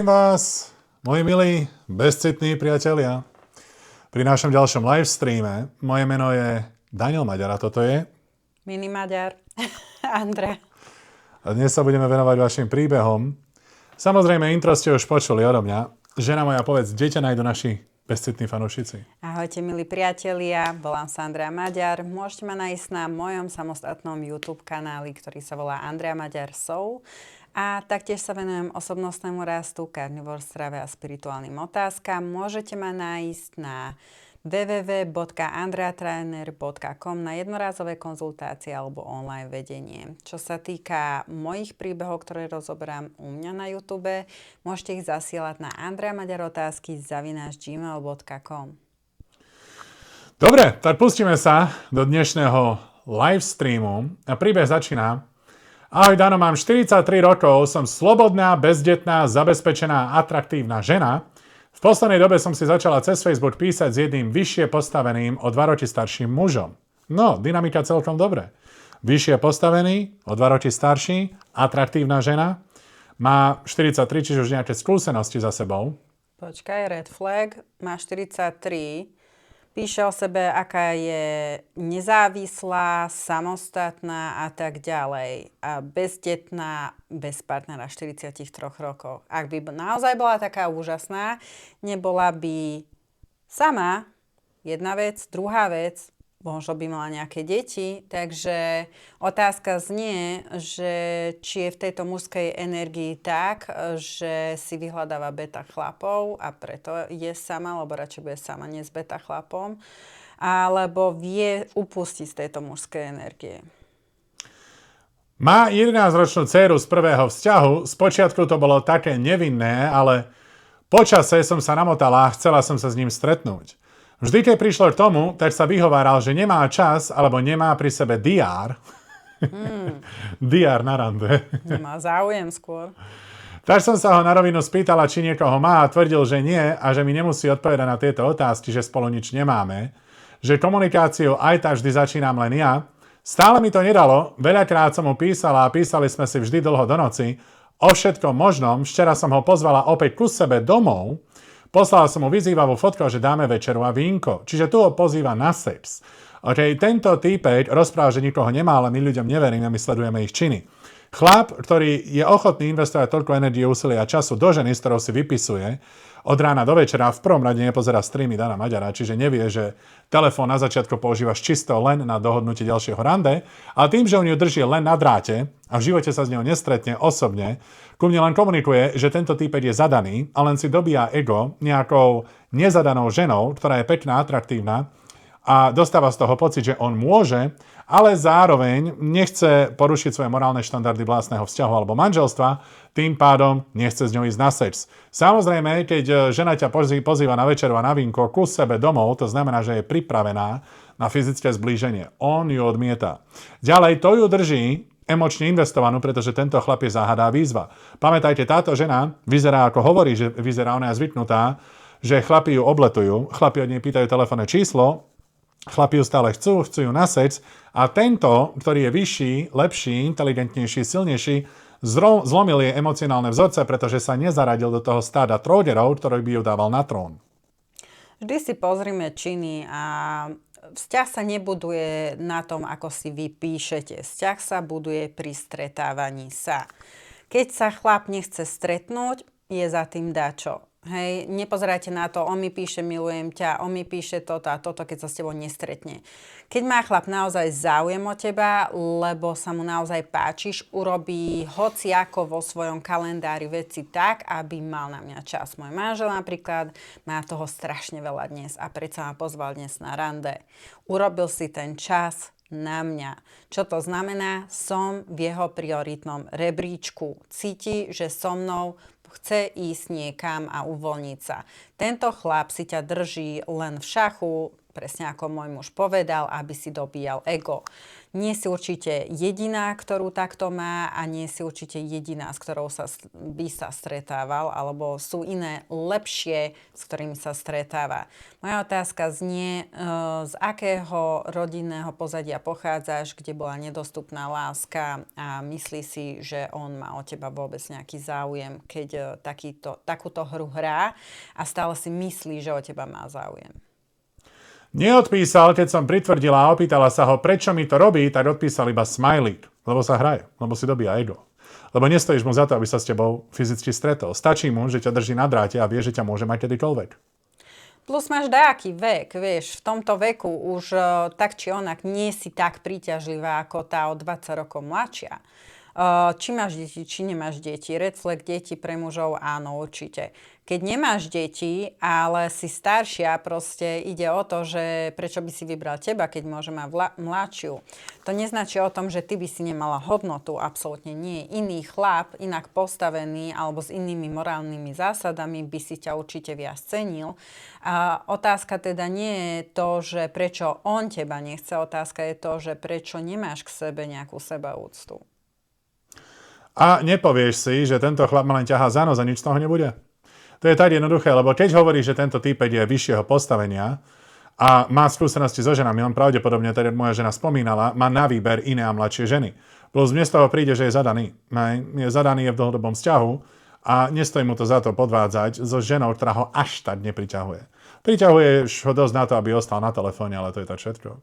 Vás, moji milí, bezcitní priatelia, pri našom ďalšom live streame. Moje meno je Daniel Maďar a toto je Mini Maďar, Andrea. A dnes sa budeme venovať vašim príbehom. Samozrejme, intro ste už počuli odo mňa. Žena moja, povedz, kde ťa nájdu naši bezcitní fanúšici? Ahojte, milí priatelia, volám sa Andrea Maďar. Môžete ma nájsť na mojom samostatnom YouTube kanáli, ktorý sa volá Andrea Maďar Soul. A taktiež sa venujem osobnostnému rastu, carnivore strave a spirituálnym otázkam. Môžete ma nájsť na www.andreatrainer.com na jednorázové konzultácie alebo online vedenie. Čo sa týka mojich príbehov, ktoré rozoberám u mňa na YouTube, môžete ich zasielať na andreamaďarotázky@gmail.com. Dobre, tak pustíme sa do dnešného live streamu. A príbeh začína. Ahoj Dano, mám 43 rokov, som slobodná, bezdetná, zabezpečená, atraktívna žena. V poslednej dobe som si začala cez Facebook písať s jedným vyššie postaveným o 2 roky starším mužom. No, dynamika celkom dobre. Vyššie postavený, o 2 roky starší, atraktívna žena, má 43, čiže už nejaké skúsenosti za sebou. Počkaj, red flag, má 43. Píše o sebe, aká je nezávislá, samostatná a tak ďalej. A bezdetná, bez partnera v 43 rokoch. Ak by naozaj bola taká úžasná, nebola by sama, jedna vec, druhá vec, možno by mala nejaké deti. Takže otázka znie, že či je v tejto mužskej energii tak, že si vyhľadáva beta chlapov a preto je sama, lebo radšej bude sama, nie s beta chlapom, alebo vie upustiť z tejto mužskej energie. Má 11-ročnú dcéru z prvého vzťahu. Spočiatku to bolo také nevinné, ale počase som sa namotala a chcela som sa s ním stretnúť. Vždy, keď prišlo k tomu, tak sa vyhováral, že nemá čas, alebo nemá pri sebe DR. DR na rande. Nemá záujem skôr. Tak som sa ho na rovinu spýtala, či niekoho má a tvrdil, že nie a že mi nemusí odpovedať na tieto otázky, že spolu nič nemáme. Že komunikáciu aj tak vždy začínam len ja. Stále mi to nedalo, veľakrát som mu písala a písali sme si vždy dlho do noci. O všetkom možnom, včera som ho pozvala opäť ku sebe domov. Poslal som mu vyzývavú fotku, že dáme večeru a vínko. Čiže tu ho pozýva na sex. Okay, tento týpek rozpráva, že nikoho nemá, ale my ľuďom neveríme, my sledujeme ich činy. Chlap, ktorý je ochotný investovať toľko energie, úsilia a času do ženy, s ktorou si vypisuje od rána do večera, v prvom rade nepozerá streamy Dana Maďara, čiže nevie, že telefón na začiatku používaš čisto len na dohodnutie ďalšieho rande, ale tým, že on ju drží len na dráte a v živote sa s ňou nestretne osobne, ku mne len komunikuje, že tento týpek je zadaný a len si dobíja ego nejakou nezadanou ženou, ktorá je pekná, atraktívna a dostáva z toho pocit, že on môže, ale zároveň nechce porušiť svoje morálne štandardy vlastného vzťahu alebo manželstva, tým pádom nechce s ňou ísť na sex. Samozrejme, keď žena ťa pozýva na večeru a na vínko ku sebe domov, to znamená, že je pripravená na fyzické zblíženie. On ju odmieta. Ďalej, to ju drží emočne investovanú, pretože tento chlap je záhada a výzva. Pamätajte, táto žena vyzerá, ako hovorí, že vyzerá, ona je zvyknutá, že chlapi ju obletujú, chlapi od nej pýtajú telefónne číslo, chlapi ju stále chcú ju na sex a tento, ktorý je vyšší, lepší, inteligentnejší, silnejší, zlomil jej emocionálne vzorce, pretože sa nezaradil do toho stáda tróderov, ktorý by ju dával na trón. Vždy si pozrime činy a vzťah sa nebuduje na tom, ako si vy píšete. Vzťah sa buduje pri stretávaní sa. Keď sa chlap nechce stretnúť, je za tým dačo. Hej, nepozerajte na to, on mi píše milujem ťa, on mi píše toto a toto, keď sa s tebou nestretne. Keď má chlap naozaj záujem o teba, lebo sa mu naozaj páčiš, urobí hociako vo svojom kalendári veci tak, aby mal na mňa čas. Môj manžel napríklad má toho strašne veľa dnes a predsa ma pozval dnes na rande. Urobil si ten čas na mňa. Čo to znamená? Som v jeho prioritnom rebríčku. Cíti, že so mnou chce ísť niekam a uvoľniť sa. Tento chlap si ťa drží len v šachu, presne ako môj muž povedal, aby si dobíjal ego. Nie si určite jediná, ktorú takto má a nie si určite jediná, s ktorou by sa stretával, alebo sú iné lepšie, s ktorými sa stretáva. Moja otázka znie, z akého rodinného pozadia pochádzaš, kde bola nedostupná láska a myslí si, že on má o teba vôbec nejaký záujem, keď takúto hru hrá a stále si myslí, že o teba má záujem. Neodpísal, keď som pritvrdila a opýtala sa ho, prečo mi to robí, tak odpísal iba smajlík, lebo sa hraje, lebo si dobíja ego. Lebo nestojíš mu za to, aby sa s tebou fyzicky stretol. Stačí mu, že ťa drží na dráte a vie, že ťa môže mať kedykoľvek. Plus máš dajaký vek, vieš, v tomto veku už tak či onak nie si tak príťažlivá ako tá o 20 rokov mladšia. Či máš deti, či nemáš deti. Red flag deti pre mužov, áno, určite. Keď nemáš deti, ale si staršia, proste ide o to, že prečo by si vybral teba, keď môže mať mladšiu. To neznačí o tom, že ty by si nemala hodnotu, absolútne nie. Iný chlap, inak postavený alebo s inými morálnymi zásadami by si ťa určite viac cenil. A otázka teda nie je to, že prečo on teba nechce, otázka je to, že prečo nemáš k sebe nejakú sebaúctu. A nepovieš si, že tento chlap ma len ťahá za nos a nič z toho nebude? To je tak jednoduché, lebo keď hovoríš, že tento týpek je vyššieho postavenia a má skúsenosti so ženami, on pravdepodobne, teda moja žena spomínala, má na výber iné a mladšie ženy. Plus mne z toho príde, že je zadaný. Je zadaný, je v dlhodobom vzťahu a nestojí mu to za to podvádzať so ženou, ktorá ho až tak nepriťahuje. Priťahuješ ho dosť na to, aby ostal na telefóne, ale to je tak všetko.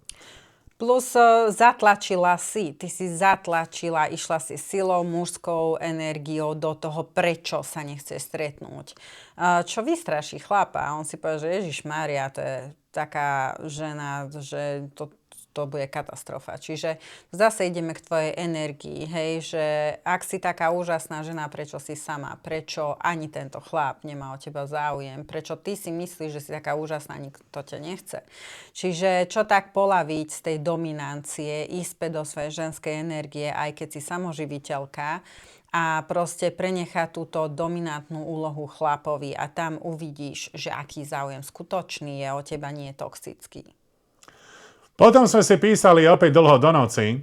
Plus zatlačila si, ty si zatlačila, išla si silou, mužskou energiou do toho, prečo sa nechce stretnúť. Čo vystraší chlapa? A on si povie, že Ježišmária, to je taká žena, že to bude katastrofa. Čiže zase ideme k tvojej energii, hej, že ak si taká úžasná žena, prečo si sama, prečo ani tento chlap nemá o teba záujem, prečo ty si myslíš, že si taká úžasná, nikto ťa nechce. Čiže čo tak polaviť z tej dominancie, ísť späť do svojej ženskej energie, aj keď si samoživiteľka, a proste prenechať túto dominantnú úlohu chlapovi a tam uvidíš, že aký záujem skutočný je o teba, nie je toxický. Potom sme si písali opäť dlho do noci.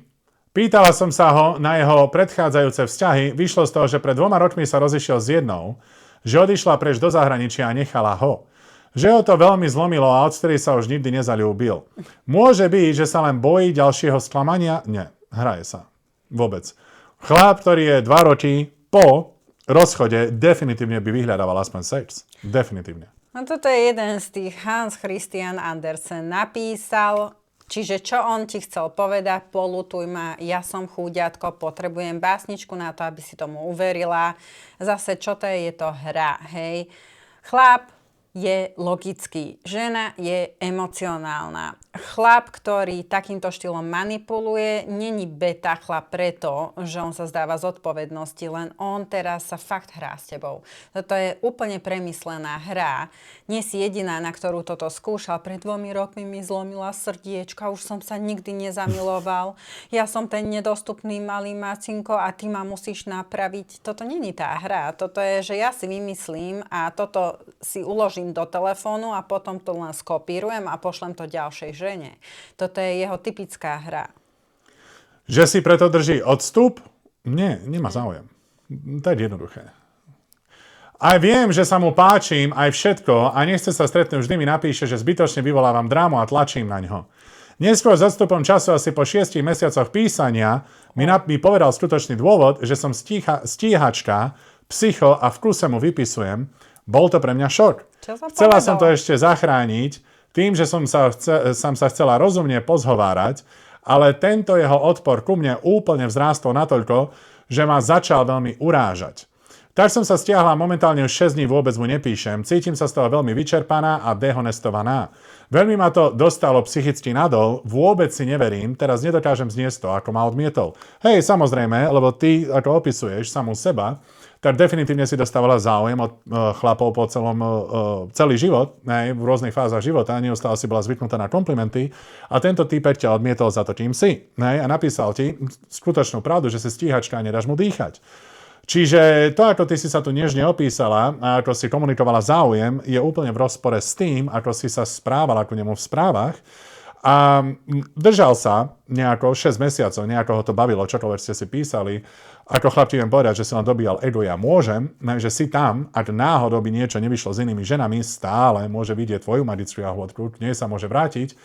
Pýtala som sa ho na jeho predchádzajúce vzťahy. Vyšlo z toho, že pred 2 rokmi sa rozišiel s jednou, že odišla preč do zahraničia a nechala ho. Že ho to veľmi zlomilo a odtedy sa už nikdy nezaľúbil. Môže byť, že sa len bojí ďalšieho sklamania? Nie, hraje sa. Vôbec. Chlap, ktorý je 2 roky po rozchode, definitívne by vyhľadával aspoň sex. Definitívne. No toto je jeden z tých Hans Christian Andersen napísal. Čiže čo on ti chcel povedať? Polutuj ma, ja som chúďatko, potrebujem básničku na to, aby si tomu uverila. Zase, čo to je? Je to hra, hej. Chlap je logický, žena je emocionálna. Chlap, ktorý takýmto štýlom manipuluje, není beta chlap preto, že on sa zdáva zodpovednosti, len on teraz sa fakt hrá s tebou. Toto je úplne premyslená hra. Nie si jediná, na ktorú toto skúšal. Pred 2 rokmi mi zlomila srdiečka, už som sa nikdy nezamiloval. Ja som ten nedostupný malý macinko a ty ma musíš napraviť. Toto není tá hra. Toto je, že ja si vymyslím a toto si uložím do telefónu a potom to len skopírujem a pošlem to ďalšej žene. Toto je jeho typická hra. Že si preto drží odstup? Nie, nemá záujem. To je jednoduché. Aj viem, že sa mu páčim, aj všetko a nechce sa stretnúť, vždy mi napíše, že zbytočne vyvolávam drámu a tlačím na ňo. Neskôr s odstupom času asi po 6 mesiacoch písania mi povedal skutočný dôvod, že som stíhačka, psycho a v kuse mu vypisujem. Bol to pre mňa šok. Chcela som to ešte zachrániť tým, že som sa chcela rozumne pozhovárať, ale tento jeho odpor ku mne úplne vzrástol natoľko, že ma začal veľmi urážať. Tak som sa stiahla, momentálne už 6 dní vôbec mu nepíšem. Cítim sa z toho veľmi vyčerpaná a dehonestovaná. Veľmi ma to dostalo psychicky nadol, vôbec si neverím, teraz nedokážem zniesť to, ako ma odmietol. Hej, samozrejme, lebo ty, ako opisuješ samú seba, tak definitívne si dostávala záujem od chlapov po celý život, v rôznych fázach života, neustále si bola zvyknutá na komplimenty a tento týpek ťa odmietol za to, kým si. A napísal ti skutočnú pravdu, že si stíhačka a nedáš mu dýchať. Čiže to, ako ty si sa tu nežne opísala a ako si komunikovala záujem, je úplne v rozpore s tým, ako si sa správala ku nemu v správach. A držal sa nejako 6 mesiacov, nejako ho to bavilo, čokoľvek ste si písali. Ako chlap ti viem povedať, že si len dobíjal ego, ja môžem, že si tam, ak náhodou by niečo nevyšlo s inými ženami, stále môže vidieť tvoju magickú jahôdku, k nej sa môže vrátiť,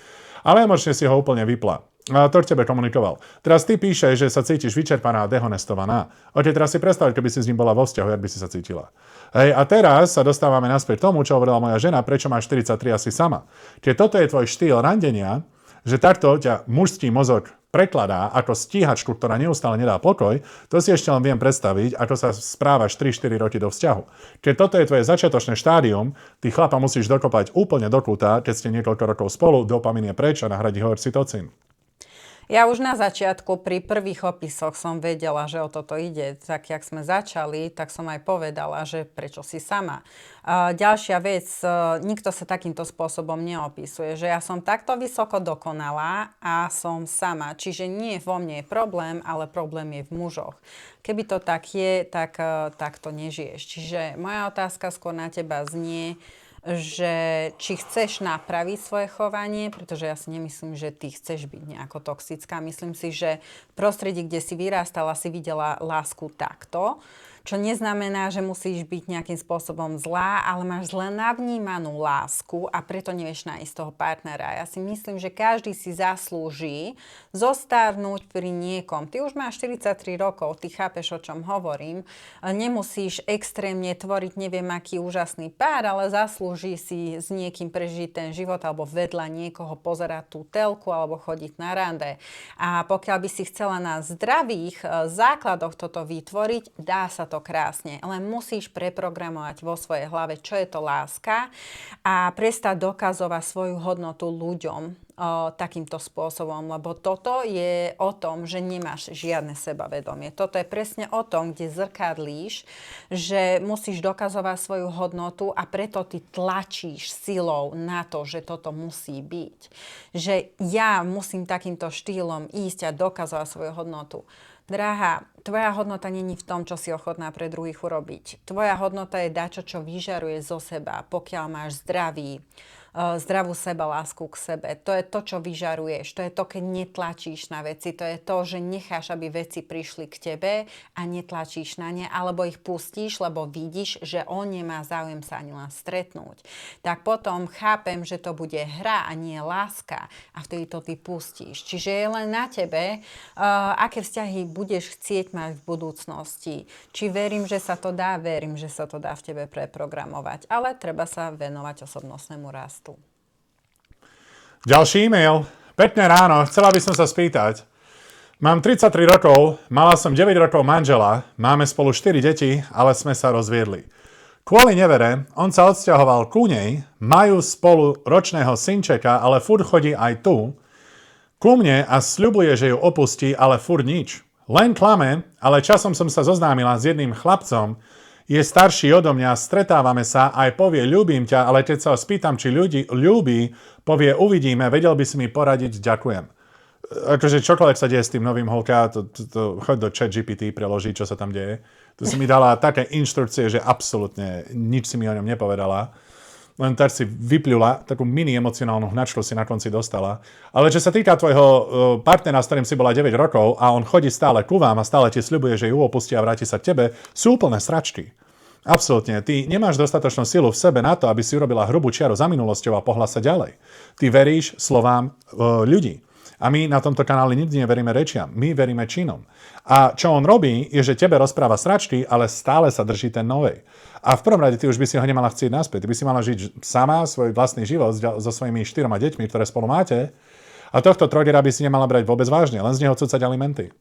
ale emočne si ho úplne vypla. A to k tebe komunikoval. Teraz ty píšeš, že sa cítiš vyčerpaná a dehonestovaná. Ok, teraz si predstav, keby si s ním bola vo vzťahu, jak by si sa cítila. Hej, a teraz sa dostávame naspäť k tomu, čo hovorila moja žena, prečo máš 43 asi sama. Čiže toto je tvoj štýl randenia, že takto ťa mužský mozog prekladá ako stíhačku, ktorá neustále nedá pokoj, to si ešte len viem predstaviť, ako sa správaš 3-4 roky do vzťahu. Keď toto je tvoje začiatočné štádium, ty chlapa musíš dokopať úplne do kúta, keď ste niekoľko rokov spolu, dopamin je preč a nahradí ho oxytocín. Ja už na začiatku pri prvých opisoch som vedela, že o toto ide. Tak, jak sme začali, tak som aj povedala, že prečo si sama. Ďalšia vec, nikto sa takýmto spôsobom neopisuje, že ja som takto vysoko dokonalá a som sama. Čiže nie vo mne je problém, ale problém je v mužoch. Keby to tak je, tak to nežiješ. Čiže moja otázka skôr na teba znie, že či chceš napraviť svoje chovanie, pretože ja si nemyslím, že ty chceš byť nejako toxická. Myslím si, že v prostredí, kde si vyrastala, si videla lásku takto, čo neznamená, že musíš byť nejakým spôsobom zlá, ale máš zle navnímanú lásku a preto nevieš nájsť toho partnera. Ja si myslím, že každý si zaslúži zostarnúť pri niekom. Ty už máš 43 rokov, ty chápeš, o čom hovorím. Nemusíš extrémne tvoriť neviem aký úžasný pár, ale zaslúži si s niekým prežiť ten život alebo vedľa niekoho pozerať tú telku alebo chodiť na rande. A pokiaľ by si chcela na zdravých základoch toto vytvoriť, dá sa to krásne. Len musíš preprogramovať vo svojej hlave, čo je to láska a prestať dokazovať svoju hodnotu ľuďom takýmto spôsobom, lebo toto je o tom, že nemáš žiadne sebavedomie. Toto je presne o tom, kde zrkadlíš, že musíš dokazovať svoju hodnotu a preto ty tlačíš silou na to, že toto musí byť. Že ja musím takýmto štýlom ísť a dokazovať svoju hodnotu. Drahá, tvoja hodnota není v tom, čo si ochotná pre druhých urobiť. Tvoja hodnota je dačo, čo vyžaruje zo seba, pokiaľ máš zdravú sebalásku k sebe. To je to, čo vyžaruješ. To je to, keď netlačíš na veci. To je to, že necháš, aby veci prišli k tebe a netlačíš na ne, alebo ich pustíš, lebo vidíš, že on nemá záujem sa ani len stretnúť. Tak potom chápem, že to bude hra a nie láska a vtedy to ty pustíš. Čiže je len na tebe, aké vzťahy budeš chcieť mať v budúcnosti. Či verím, že sa to dá? Verím, že sa to dá v tebe preprogramovať. Ale treba sa venovať osobnostnému rastu. Ďalší e-mail. Pekné ráno, chcela by som sa spýtať. Mám 33 rokov, mala som 9 rokov manžela, máme spolu 4 deti, ale sme sa rozviedli. Kvôli nevere, on sa odsťahoval ku nej, majú spolu ročného synčeka, ale furt chodí aj tu, ku mne a sľubuje, že ju opustí, ale furt nič. Len klame, ale časom som sa zoznámila s jedným chlapcom, je starší odo mňa, stretávame sa, aj povie ľúbim ťa, ale keď sa ho spýtam, či ľudí ľúbi, povie uvidíme, vedel by si mi poradiť, ďakujem. Akože čokoľvek sa deje s tým novým holka, choď do ChatGPT, preloží, čo sa tam deje. Tu si mi dala také inštrukcie, že absolútne nič si mi o ňom nepovedala. Len tak si vypľula, takú mini emocionálnu hnačku si na konci dostala. Ale čo sa týka tvojho partnera, s ktorým si bola 9 rokov a on chodí stále ku vám a stále ti sľubuje, že ju opustí a vráti sa k tebe, sú úplné sračky. Absolútne. Ty nemáš dostatočnú silu v sebe na to, aby si urobila hrubú čiaru za minulosťou a pohla sa ďalej. Ty veríš slovám ľudí. A my na tomto kanáli nikdy neveríme rečiam, my veríme činom. A čo on robí, je, že tebe rozpráva sračky, ale stále sa drží ten novej. A v prvom rade ty už by si ho nemala chcieť naspäť. Ty by si mala žiť sama svoj vlastný život so svojimi 4 deťmi, ktoré spolu máte. A tohto trogera by si nemala brať vôbec vážne, len z neho cucať alimenty.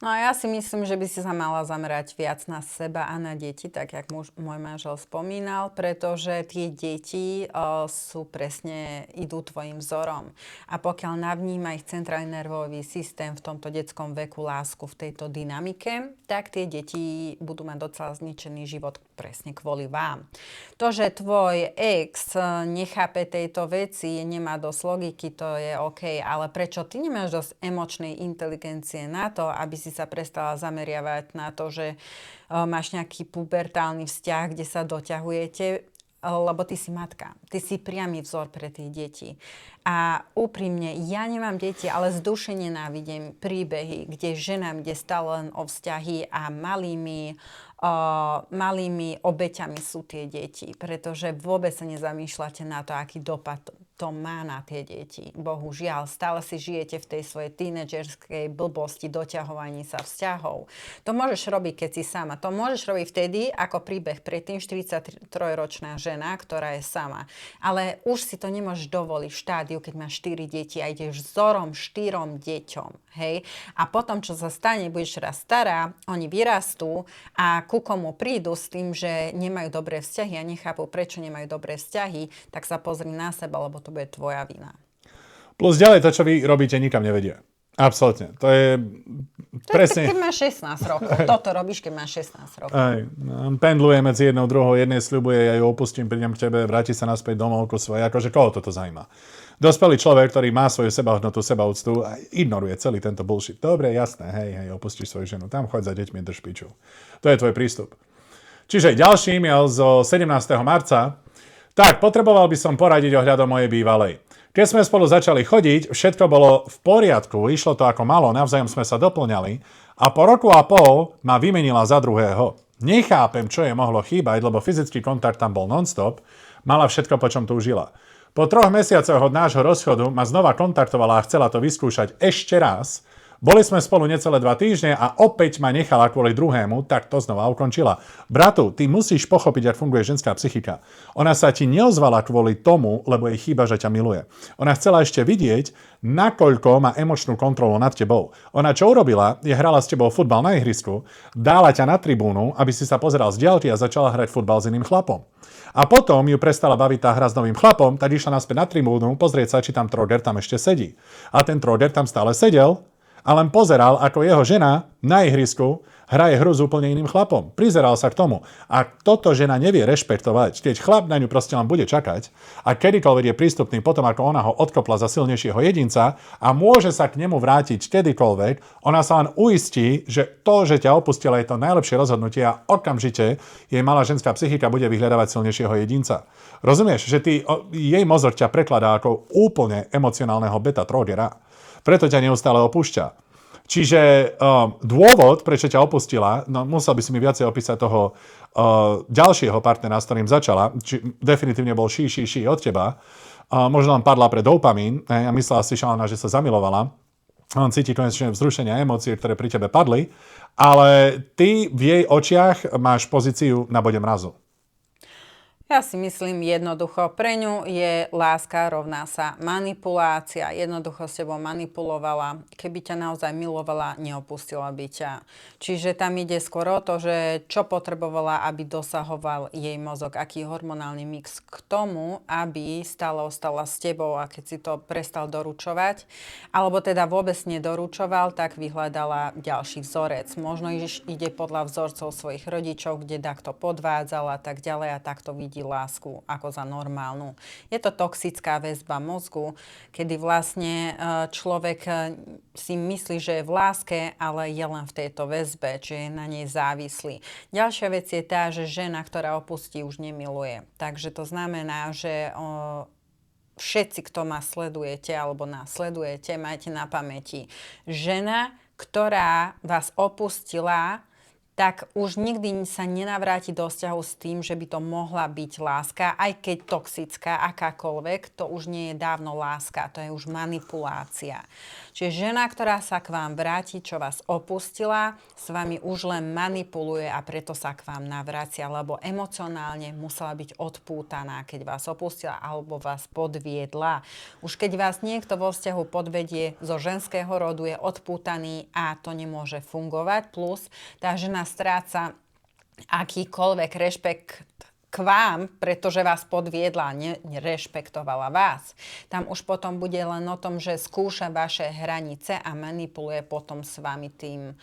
No a ja si myslím, že by si sa mala zamerať viac na seba a na deti, tak jak môj manžel spomínal, pretože tie deti sú presne, idú tvojim vzorom. A pokiaľ navníma ich centrálny nervový systém v tomto detskom veku lásku v tejto dynamike, tak tie deti budú mať docela zničený život presne kvôli vám. To, že tvoj ex nechápe tejto veci, nemá dosť logiky, to je OK, ale prečo ty nemáš dosť emočnej inteligencie na to, aby si sa prestala zameriavať na to, že máš nejaký pubertálny vzťah, kde sa doťahujete, lebo ty si matka. Ty si priamy vzor pre tých detí. A úprimne, ja nemám deti, ale z duše nenávidím príbehy, kde ženám ide stále len o vzťahy a malými obeťami sú tie deti. Pretože vôbec sa nezamýšľate na to, aký dopad to má na tie deti. Bohužiaľ, stále si žijete v tej svojej tínedžerskej blbosti, doťahovaní sa vzťahov. To môžeš robiť, keď si sama. To môžeš robiť vtedy, ako príbeh predtým 43-ročná žena, ktorá je sama. Ale už si to nemôžeš dovoliť v štádiu, keď máš 4 deti a ideš vzorom 4 deťom. Hej? A potom, čo sa stane, budeš raz stará, oni vyrastú a ku komu prídu s tým, že nemajú dobré vzťahy a nechápu, prečo nemajú dobré vzťahy, tak sa pozri na seba, lebo to bude tvoja vina. Plus ďalej to, čo vy robíte, nikam nevedie. Absolutne. To je presne... Keď máš 16 rokov. Toto robíš, keď máš 16 rokov. Aj, pendluje medzi jednou druhou, jednej sľubuje, ja ju opustím, prídem k tebe, vráti sa naspäť domov ku svojej. Akože koho toto zaujíma? Dospelý človek, ktorý má svoju sebahodnotu, sebaúctu a ignoruje celý tento bullshit. Dobre, jasné, hej, opustíš svoju ženu. Tam choď za deťmi, drž piču. To je tvoj prístup. Čiže ďalší e-mail zo 17. marca. Tak, potreboval by som poradiť ohľadom mojej bývalej. Keď sme spolu začali chodiť, všetko bolo v poriadku, išlo to ako malo, navzájom sme sa doplňali a po roku a pol ma vymenila za druhého. Nechápem, čo jej mohlo chýbať, lebo fyzický kontakt tam bol non-stop, mala všetko, po čom túžila. Po 3 mesiacoch od nášho rozchodu ma znova kontaktovala a chcela to vyskúšať ešte raz. Boli sme spolu necelé 2 týždne a opäť ma nechala kvôli druhému, tak to znova ukončila. Bratu, ty musíš pochopiť, ako funguje ženská psychika. Ona sa ti neozvala kvôli tomu, lebo jej chýba, že ťa miluje. Ona chcela ešte vidieť, nakoľko má emočnú kontrolu nad tebou. Ona čo urobila, je hrala s tebou futbal na ihrisku, dala ťa na tribúnu, aby si sa pozeral z diaľky a začala hrať futbal s iným chlapom. A potom ju prestala baviť tá hra s novým chlapom, tak išla naspäť na tribúnu pozrieť sa, či tam Troger tam ešte sedí. A ten Troger tam stále sedel a len pozeral, ako jeho žena na ihrisku hraje hru s úplne iným chlapom. Prizeral sa k tomu. A toto žena nevie rešpektovať, keď chlap na ňu proste len bude čakať a kedykoľvek je prístupný potom, ako ona ho odkopla za silnejšieho jedinca a môže sa k nemu vrátiť kedykoľvek, ona sa len uistí, že to, že ťa opustila, je to najlepšie rozhodnutie a okamžite jej malá ženská psychika bude vyhľadávať silnejšieho jedinca. Rozumieš, že jej mozog ťa prekladá ako úplne emocionálneho beta trogera. Preto ťa neustále opúšťa. Čiže dôvod, prečo ťa opustila, no musel by si mi viacej opísať toho ďalšieho partnera, s ktorým začala, či definitívne bolší od teba, možno len padla pre dopamín a myslela si šalana, že sa zamilovala, on cíti konečne vzrušenie a emócie, ktoré pri tebe padli, ale ty v jej očiach máš pozíciu na bode mrazu. Ja si myslím jednoducho, pre ňu je láska rovná sa manipulácia. Jednoducho s tebou manipulovala. Keby ťa naozaj milovala, neopustila by ťa. Čiže tam ide skôr o to, že čo potrebovala, aby dosahoval jej mozog, aký hormonálny mix k tomu, aby stále ostala s tebou a keď si to prestal doručovať, alebo teda vôbec nedoručoval, tak vyhľadala ďalší vzorec. Možno ide podľa vzorcov svojich rodičov, kde takto podvádzala a tak ďalej a takto vidí lásku ako za normálnu. Je to toxická väzba mozgu, kedy vlastne človek si myslí, že je v láske, ale je len v tejto väzbe, čiže je na nej závislý. Ďalšia vec je tá, že žena, ktorá opustí, už nemiluje. Takže to znamená, že všetci, kto ma sledujete alebo nás sledujete, majte na pamäti. Žena, ktorá vás opustila, tak už nikdy sa nenavráti do vzťahu s tým, že by to mohla byť láska, aj keď toxická, akákoľvek, to už nie je dávno láska, to je už manipulácia. Čiže žena, ktorá sa k vám vráti, čo vás opustila, s vami už len manipuluje a preto sa k vám navracia, lebo emocionálne musela byť odpútaná, keď vás opustila alebo vás podviedla. Už keď vás niekto vo vzťahu podvedie zo ženského rodu, je odpútaný a to nemôže fungovať, plus tá žena stráca akýkoľvek rešpekt k vám, pretože vás podviedla, nerešpektovala vás. Tam už potom bude len o tom, že skúša vaše hranice a manipuluje potom s vami tým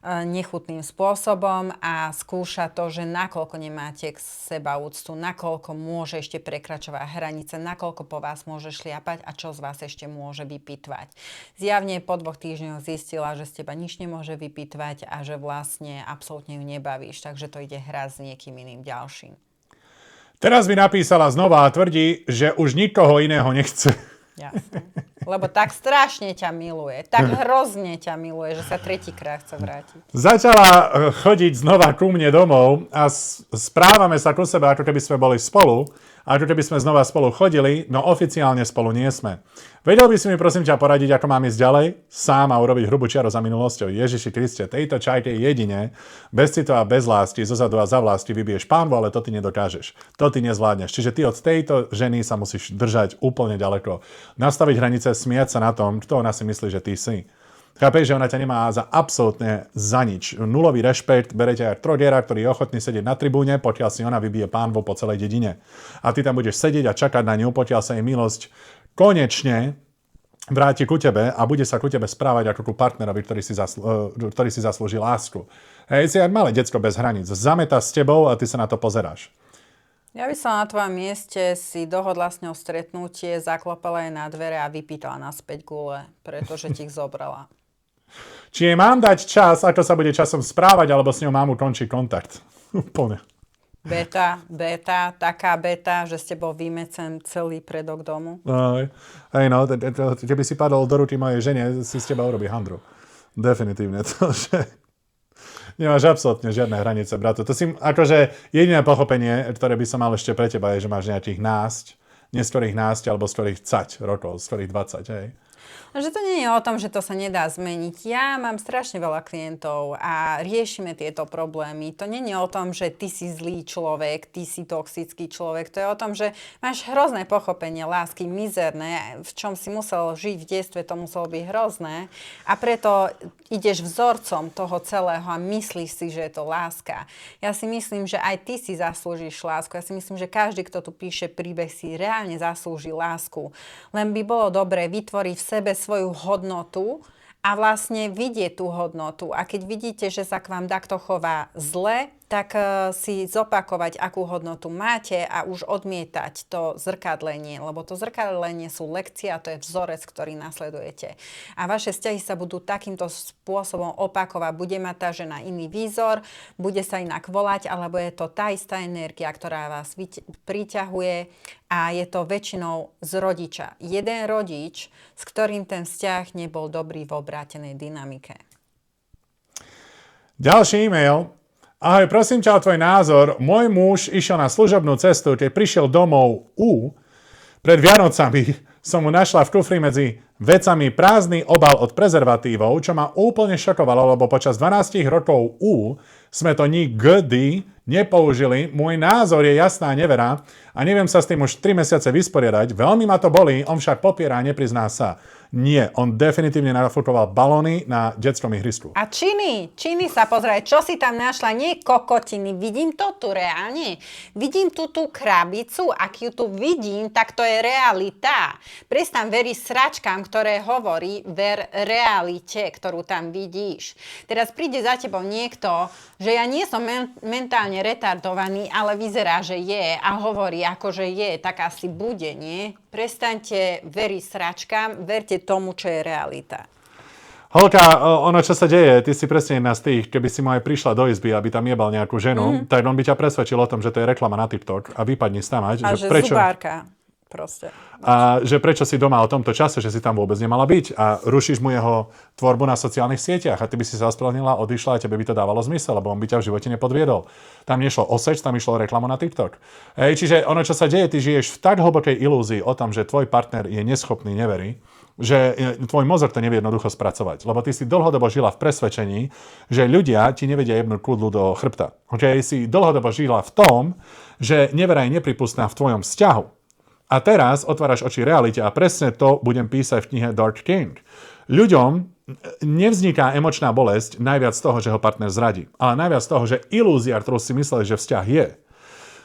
nechutným spôsobom a skúša to, že nakoľko nemáte k seba úctu, nakoľko môže ešte prekračovať hranice, nakoľko po vás môže šliapať a čo z vás ešte môže vypitvať. Zjavne po 2 týždňoch zistila, že z teba nič nemôže vypitvať a že vlastne absolútne ju nebavíš, takže to ide hrať s niekým iným ďalším. Teraz mi napísala znova a tvrdí, že už nikoho iného nechce. Jasne. Lebo tak strašne ťa miluje, tak hrozne ťa miluje, že sa 3-krát chce vrátiť. Začala chodiť znova ku mne domov a správame sa ku sebe, ako keby sme boli spolu. A ako keby sme znova spolu chodili, no oficiálne spolu nie sme. Vedel by si mi prosím ťa poradiť, ako mám ísť ďalej? Sám a urobiť hrubú čiaru za minulosťou. Ježiši Kriste, tejto čajke jedine, bez citu a bez lásky, zozadu a za vlasti vybiješ pánvu, ale to ty nedokážeš. To ty nezvládneš. Čiže ty od tejto ženy sa musíš držať úplne ďaleko. Nastaviť hranice, smiať sa na tom, kto ona si myslí, že ty si. Chápeš, že ona ťa nemá za absolútne za nič. Nulový rešpekt, berete aj trodiera, ktorý je ochotný sedieť na tribúne, pokiaľ si ona vybije pánvu po celej dedine. A ty tam budeš sedieť a čakať na ňu, pokiaľ sa jej milosť konečne vráti ku tebe a bude sa ku tebe správať ako ku partnerovi, ktorý si zaslúži lásku. Hej, si aj malé decko bez hraníc. Zameta s tebou a ty sa na to pozeráš. Ja by som na tvojom mieste si dohodla s ňou stretnutie, zaklopala jej na dvere a vypýtala naspäť gule, pretože ti ich zobrala. Či jej mám dať čas, ako sa bude časom správať, alebo s ňou mám ukončiť kontakt. Úplne. Beta, taká beta, že s tebou vymecem celý predok domu. Hej no, keby si padol do ruky mojej žene, si z teba urobí handru. Definitívne to, že nemáš absolútne žiadne hranice, brato. To si akože jediné pochopenie, ktoré by som mal ešte pre teba, je, že máš nejakých neskorých násť, alebo skorých 30 rokov, skorých 20, hej. Že to nie je o tom, že to sa nedá zmeniť. Ja mám strašne veľa klientov a riešime tieto problémy. To nie je o tom, že ty si zlý človek, ty si toxický človek. To je o tom, že máš hrozné pochopenie lásky, mizerné, v čom si musel žiť v detstve, to muselo byť hrozné. A preto ideš vzorcom toho celého a myslíš si, že je to láska. Ja si myslím, že aj ty si zaslúžiš lásku. Ja si myslím, že každý, kto tu píše príbeh, si reálne zaslúži lásku. Len by bolo dobré vytvoriť v sebe svoju hodnotu a vlastne vidieť tú hodnotu. A keď vidíte, že sa k vám takto chová zle, tak si zopakovať, akú hodnotu máte a už odmietať to zrkadlenie, lebo to zrkadlenie sú lekcie a to je vzorec, ktorý nasledujete. A vaše vzťahy sa budú takýmto spôsobom opakovať. Bude mať tá žena iný výzor, bude sa inak volať, alebo je to tá istá energia, ktorá vás priťahuje a je to väčšinou z rodiča. Jeden rodič, s ktorým ten vzťah nebol dobrý v obrátenej dynamike. Ďalší e-mail. Ahoj, prosím ťa o tvoj názor. Môj muž išiel na služobnú cestu, keď prišiel domov pred Vianocami som mu našla v kufri medzi vecami prázdny obal od prezervatívov, čo ma úplne šokovalo, lebo počas 12 rokov sme to nikdy nepoužili. Môj názor je jasná nevera a neviem sa s tým už 3 mesiace vysporiadať. Veľmi ma to bolí, on však popiera a neprizná sa. Nie, on definitívne nafúkoval balóny na detskom ihrisku. A činy sa pozeraj, čo si tam našla, nie kokotiny, vidím to tu reálne. Vidím tu tú krabicu, ak ju tu vidím, tak to je realita. Prestaň veriť sračkám, ktoré hovorí, ver realite, ktorú tam vidíš. Teraz príde za tebou niekto, že ja nie som mentálne retardovaný, ale vyzerá, že je a hovorí, ako že je, tak asi bude, nie? Prestaňte veriť sračkám, verte tomu, čo je realita. Holka, ono, čo sa deje, ty si presne jedna z tých, keby si mu aj prišla do izby, aby tam jebal nejakú ženu, tak on by ťa presvedčil o tom, že to je reklama na TikTok a vypadni stamať. A že zubárka. Proste. A že prečo si doma o tomto čase, že si tam vôbec nemala byť a rušíš mu jeho tvorbu na sociálnych sieťach a ty by si sa ospravedlnila, odišla a tebe by to dávalo zmysel, lebo on by ťa v živote nepodviedol. Tam nešlo o sex, tam išlo o reklamu na TikTok. Čiže ono, čo sa deje, ty žiješ v tak hlbokej ilúzii o tom, že tvoj partner je neschopný, neverí, že tvoj mozog to nevie jednoducho spracovať. Lebo ty si dlhodobo žila v presvedčení, že ľudia ti nevedia jebnúť kudlu do chrbta. Si dlhodobo žila v tom, že nevera je nepripustná v tvojom vzťahu. A teraz otváraš oči realite a presne to budem písať v knihe Dark King. Ľuďom nevzniká emočná bolesť najviac z toho, že ho partner zradí. Ale najviac z toho, že ilúzia, ktorú si mysleli, že vzťah je,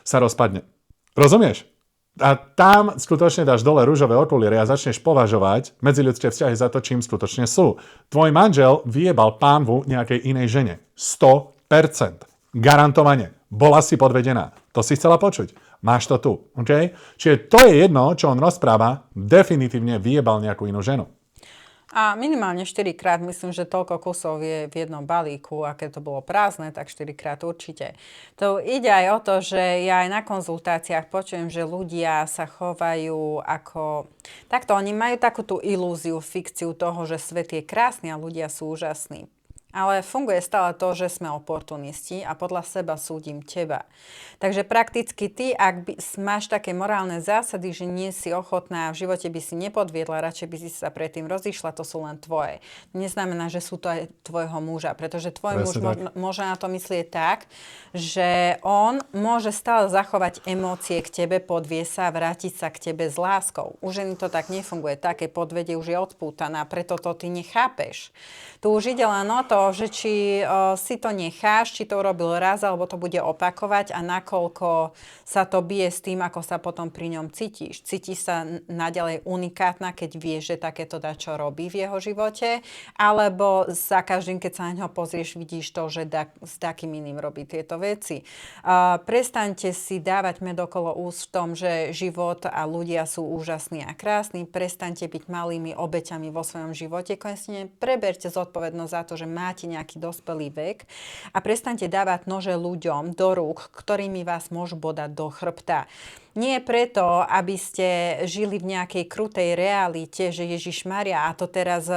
sa rozpadne. Rozumieš? A tam skutočne dáš dole rúžové okuliare a začneš považovať medziľudské vzťahy za to, čím skutočne sú. Tvoj manžel vyjebal pánvu nejakej inej žene. 100%. Garantovane. Bola si podvedená. To si chcela počuť. Máš to tu. Okay? Čiže to je jedno, čo on rozpráva, definitívne vyjebal nejakú inú ženu. A minimálne 4-krát, myslím, že toľko kusov je v jednom balíku, a keď to bolo prázdne, tak 4-krát určite. To ide aj o to, že ja aj na konzultáciách počujem, že ľudia sa chovajú ako... Takto, oni majú takú tú ilúziu, fikciu toho, že svet je krásny a ľudia sú úžasní. Ale funguje stále to, že sme oportunisti a podľa seba súdim teba. Takže prakticky ty, ak máš také morálne zásady, že nie si ochotná, v živote by si nepodviedla, radšej by si sa predtým rozišla, to sú len tvoje. Neznamená, že sú to aj tvojho muža, pretože tvoj muž môže na to myslieť tak, že on môže stále zachovať emócie k tebe, podvie sa, vrátiť sa k tebe s láskou. U ženy to tak nefunguje, také podvedie už je odpútaná, preto to ty nechápeš. Tu už ide len o to, že či si to necháš, či to urobil raz, alebo to bude opakovať a nakoľko sa to bije s tým, ako sa potom pri ňom cítiš. Cítiš sa naďalej unikátna, keď vieš, že takéto dačo robí v jeho živote, alebo za každým, keď sa na ňo pozrieš, vidíš to, že s takým iným robí tieto veci. Prestaňte si dávať med okolo úst v tom, že život a ľudia sú úžasní a krásni. Prestaňte byť malými obeťami vo svojom živote. Konečne preberte zodpovednosť za to, že máte nejaký dospelý vek a prestaňte dávať nože ľuďom do rúk, ktorými vás môžu bodať do chrbta. Nie preto, aby ste žili v nejakej krutej realite, že Ježišmaria, a to teraz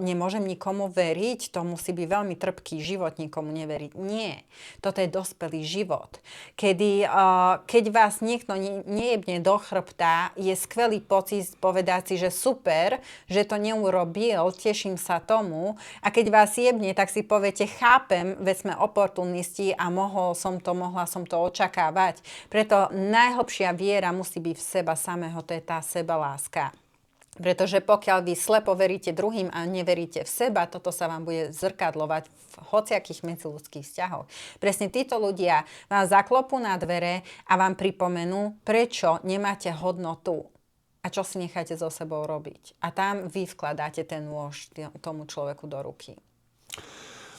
nemôžem nikomu veriť, to musí byť veľmi trpký život nikomu neveriť. Nie. Toto je dospelý život. Keď vás niekto nejebne do chrbta, je skvelý pocit povedať si, že super, že to neurobil, teším sa tomu. A keď vás jebne, tak si poviete, chápem, veď sme oportunisti a mohla som to očakávať. Preto najhlbšia viera musí byť v seba samého, to je tá sebaláska. Pretože pokiaľ vy slepo veríte druhým a neveríte v seba, toto sa vám bude zrkadlovať v hociakých medziľudských vzťahoch. Presne títo ľudia vám zaklopú na dvere a vám pripomenú, prečo nemáte hodnotu a čo si necháte so sebou robiť. A tam vy vkladáte ten nôž tomu človeku do ruky.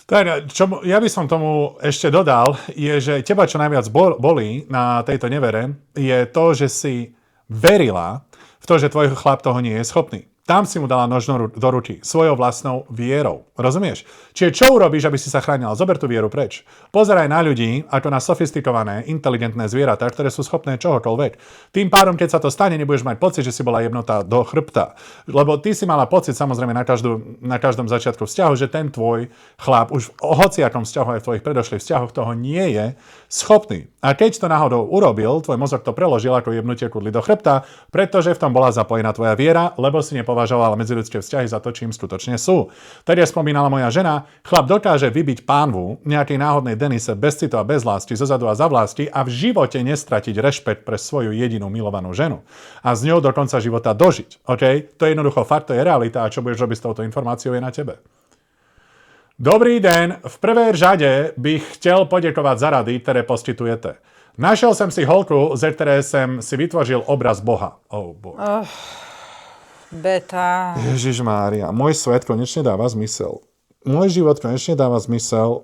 Tak, čo ja by som tomu ešte dodal, je, že teba čo najviac bolí na tejto nevere, je to, že si verila v to, že tvoj chlap toho nie je schopný. Tam si mu dala nož do ruky svojou vlastnou vierou. Rozumieš? Čiže čo urobíš, aby si sa chránila? Zober tú vieru preč. Pozeraj na ľudí ako na sofistikované, inteligentné zvieratá, ktoré sú schopné čohokoľvek. Tým pádom, keď sa to stane, nebudeš mať pocit, že si bola jebnutá do chrbta. Lebo ty si mala pocit, samozrejme, na každom začiatku vzťahu, že ten tvoj chlap už v hociakom vzťahu aj v tvojich predošlých vzťahoch toho nie je schopný. A keď to náhodou urobil, tvoj mozog to preložil ako jebnutie kudly do chrbta, pretože v tom bola zapojená tvoja viera, lebo si nepovažovala medziľudské vzťahy za to, čím skutočne sú. Tedy spomínala moja žena, chlap dokáže vybiť pánvu nejakej náhodnej Denise bez citu a bez lásky, zozadu a za vlasti a v živote nestratiť rešpekt pre svoju jedinú milovanú ženu. A s ňou do konca života dožiť. OK? To je jednoducho fakt, to je realita a čo budeš robiť s touto informáciou je na tebe. Dobrý den, v prvej řade bych chtěl poděkovat za rady, které poskytujete. Našel jsem si holku, ze které jsem si vytvořil obraz Boha. Oh, boy. Beta. Ježišmária, môj svet konečne dáva zmysel. Môj život konečne dáva zmysel,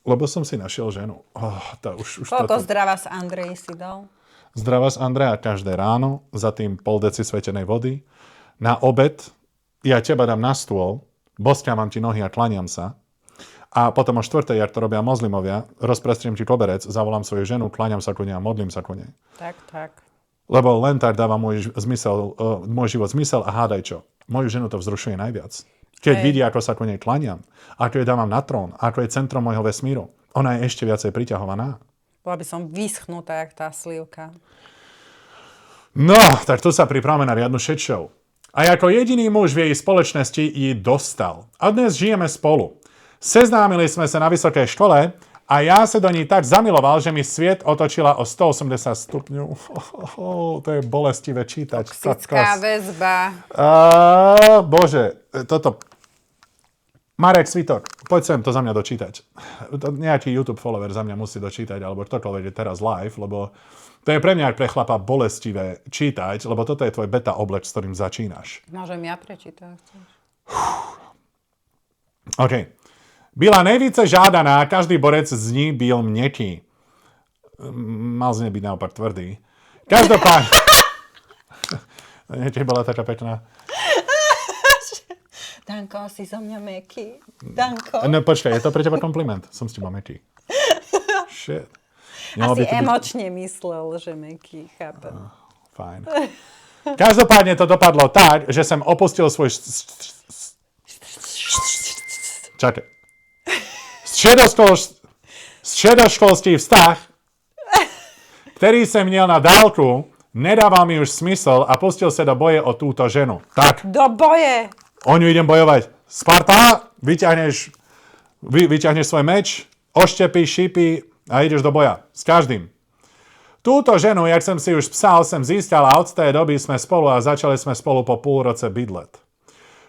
lebo som si našiel ženu. Koľko zdravá z Andreji si dal? Zdravá z Andreja každé ráno, za tým pol deci svetenej vody. Na obed ja teba dám na stôl, boskám ti nohy a klaniam sa. A potom o 4:00, jak to robia moslimovia, rozprestriem ti koberec, zavolám svoju ženu, klaniam sa ku nej a modlím sa ku nej. Tak. Lebo len tak dáva môj život zmysel a hádaj čo. Moju ženu to vzrušuje najviac. Keď vidí, ako sa ku nej klaniam, ako ju dávam na trón, ako je centrom môjho vesmíru, ona je ešte viacej priťahovaná. Bola by som vyschnutá, jak tá slivka. No, tak tu sa pripravme na riadnu shit show. A ako jediný muž v jej spoločnosti ji dostal. A dnes žijeme spolu. Seznámili sme sa na vysokej škole a ja sa do ní tak zamiloval, že mi sviet otočila o 180 stupňov. To je bolestivé čítať. Toxická väzba. Bože, toto... Marek Svitok, poď sem to za mňa dočítať. Nejaký YouTube follower za mňa musí dočítať, alebo ktokoľvek je teraz live, lebo to je pre mňa pre chlapa bolestivé čítať, lebo toto je tvoj beta obleč, s ktorým začínaš. Môžem ja prečítať. OK. Byla nejvíce žádaná, každý borec z ní byl měkký. Mal z nej byť naopak tvrdý. Každopádne... Tiež bola taká pekná. Danko, si zo mňa mäkký. Danko. No počkaj, je to pre teba kompliment. Som s teba mäkký. Shit. Asi emočne myslel, že mäkký, chápem. Fajn. Každopádne to dopadlo tak, že som opustil svoj... Čakaj. Středoškolský vztah, který jsem měl na dálku, nedával mi už smysl a pustil se do boje o túto ženu. Tak. Do boje! O ňu idem bojovať. Sparta, vyťahneš svoj meč, oštepíš, šípy a ideš do boja. S každým. Túto ženu, jak som si už psal, som získal a od tej doby sme spolu a začali sme spolu po půl roce bydlet.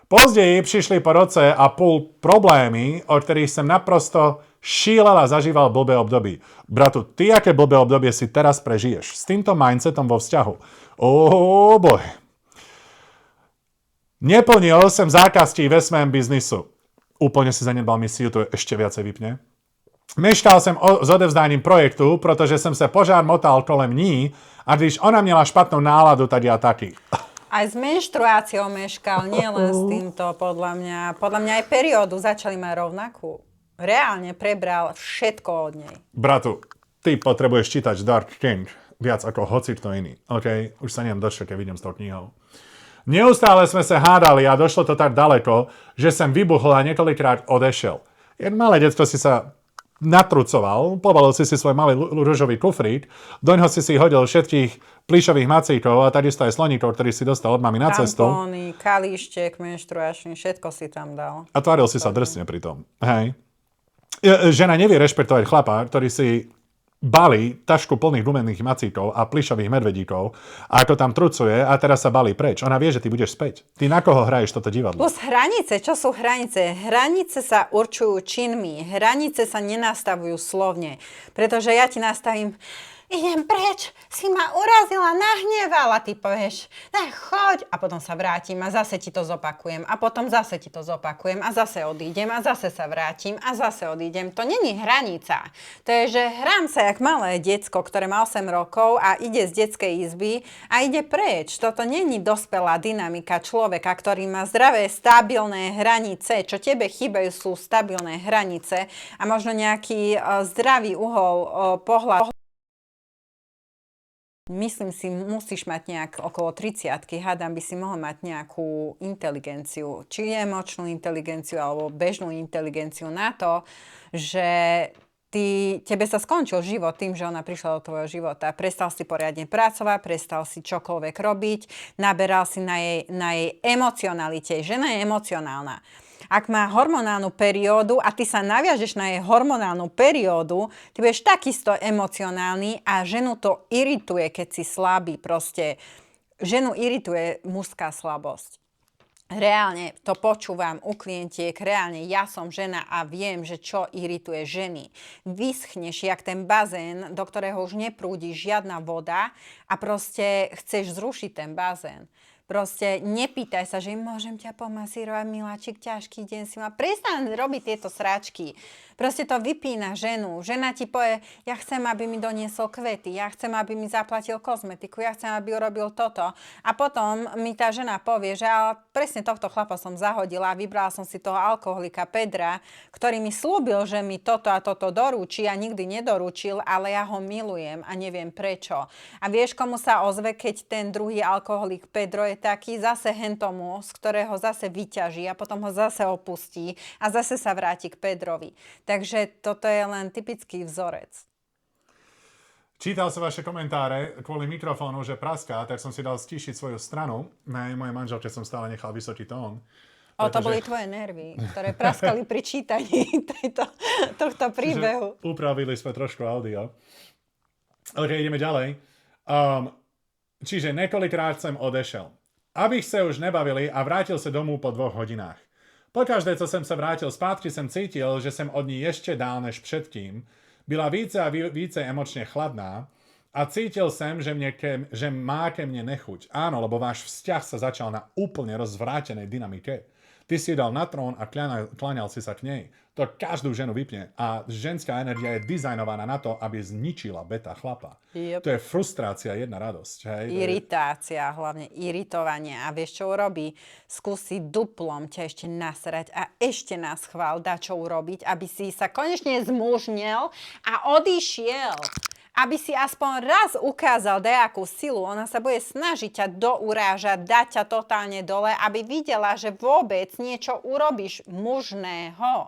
Později přišli po roce a půl problémy, o ktorých som naprosto šílel a zažíval blbé období. Bratu, ty aké blbé obdobie si teraz prežiješ s týmto mindsetom vo vzťahu? Oh boy. Neplnil som zákazky ve svém biznisu. Úplne si zanedbal misiu, to ešte viacej vypne. Meškal som s odevzdáním projektu, protože som sa požár motal kolem ní a když ona měla špatnú náladu, tak ja taký. Aj s menštruáciou meškal, nielen s týmto, podľa mňa. Podľa mňa aj periódu začali mať rovnakú. Reálne prebral všetko od nej. Bratu, ty potrebuješ čítať Dark King viac ako hocikto iný. OK? Už sa neviem dočkať, keď vidím s tou knihou. Neustále sme sa hádali a došlo to tak daleko, že som vybuchol a niekoľkrát odešel. Jen malé detsko si sa natrucoval, pobalil si svoj malý ružový kufrík, doňho si hodil všetkých plíšových macíkov a takisto aj sloníkov, ktorý si dostal od mami na cestu. Tampóny, kalíštek, menštruačný, všetko si tam dal. A tváril si sa drsne pri tom. Hej. Žena nevie rešpektovať chlapa, ktorý si balí tašku plných gumených macíkov a plišových medvedíkov a ako tam trucuje a teraz sa balí preč. Ona vie, že ty budeš späť. Ty na koho hraješ toto divadlo? Plus hranice. Čo sú hranice? Hranice sa určujú činmi. Hranice sa nenastavujú slovne. Pretože ja ti nastavím... Idem preč, si ma urazila, nahnevala, ty povieš, choď a potom sa vrátim a zase ti to zopakujem a potom zase ti to zopakujem a zase odídem a zase sa vrátim a zase odídem. To není hranica. To je, že hrám sa jak malé decko, ktoré má 8 rokov a ide z detskej izby a ide preč. Toto není dospelá dynamika človeka, ktorý má zdravé, stabilné hranice. Čo tebe chýbajú sú stabilné hranice a možno nejaký zdravý uhol pohľadu. Myslím si, musíš mať nejak okolo 30-ky, hádam by si mohol mať nejakú inteligenciu, či emočnú inteligenciu alebo bežnú inteligenciu na to, že tebe sa skončil život tým, že ona prišla do tvojho života. Prestal si poriadne pracovať, prestal si čokoľvek robiť, naberal si na jej emocionalite. Žena je emocionálna. Ak má hormonálnu periódu a ty sa naviažeš na jej hormonálnu periódu, ty budeš takisto emocionálny a ženu to irituje, keď si slabý. Proste ženu irituje mužská slabosť. Reálne to počúvam u klientiek, reálne ja som žena a viem, že čo irituje ženy. Vyschneš jak ten bazén, do ktorého už neprúdi žiadna voda a proste chceš zrušiť ten bazén. Proste nepýtaj sa, že môžem ťa pomasírovať, miláčik, ťažký deň si má. Prestaň robiť tieto sračky. Proste to vypína ženu. Žena ti povie, ja chcem, aby mi doniesol kvety, ja chcem, aby mi zaplatil kozmetiku, ja chcem, aby urobil toto. A potom mi tá žena povie, že ale presne tohto chlapa som zahodila a vybrala som si toho alkoholika Pedra, ktorý mi slúbil, že mi toto a toto doručí a nikdy nedoručil, ale ja ho milujem a neviem prečo. A vieš, komu sa ozve, keď ten druhý alkoholik Pedro je taký zase hentomu, z ktorého zase vyťaží a potom ho zase opustí a zase sa vráti k Pedrovi. Takže toto je len typický vzorec. Čítal som vaše komentáre kvôli mikrofónu, že praská, tak som si dal stíšiť svoju stranu. Na mojej manželke som stále nechal vysoký tón. To boli tvoje nervy, ktoré praskali pri čítaní tohto príbehu. Upravili sme trošku audio. OK, ideme ďalej. Čiže niekoľkrát som odešel. Abych sa už nebavili a vrátil sa domů po 2 hodinách. Pokaždé, co jsem se vrátil zpátky, jsem cítil, že jsem od ní ještě dál než předtím. Byla více a více emočně chladná a cítil jsem, že má ke mne nechuť. Áno, lebo váš vzťah sa začal na úplne rozvrátenej dynamike. Ty si dal na trón a kláňal si sa k nej. To každú ženu vypne. A ženská energia je dizajnovaná na to, aby zničila beta chlapa. Yep. To je frustrácia, jedna radosť. Hej? Iritácia, hlavne iritovanie. A vieš, čo urobí? Skúsi duplom ťa ešte nasrať a ešte nás chvál, dá čo urobiť, aby si sa konečne zmužnil a odišiel. Aby si aspoň raz ukázal nejakú silu. Ona sa bude snažiť ťa dourážať, dať ťa totálne dole, aby videla, že vôbec niečo urobíš mužného.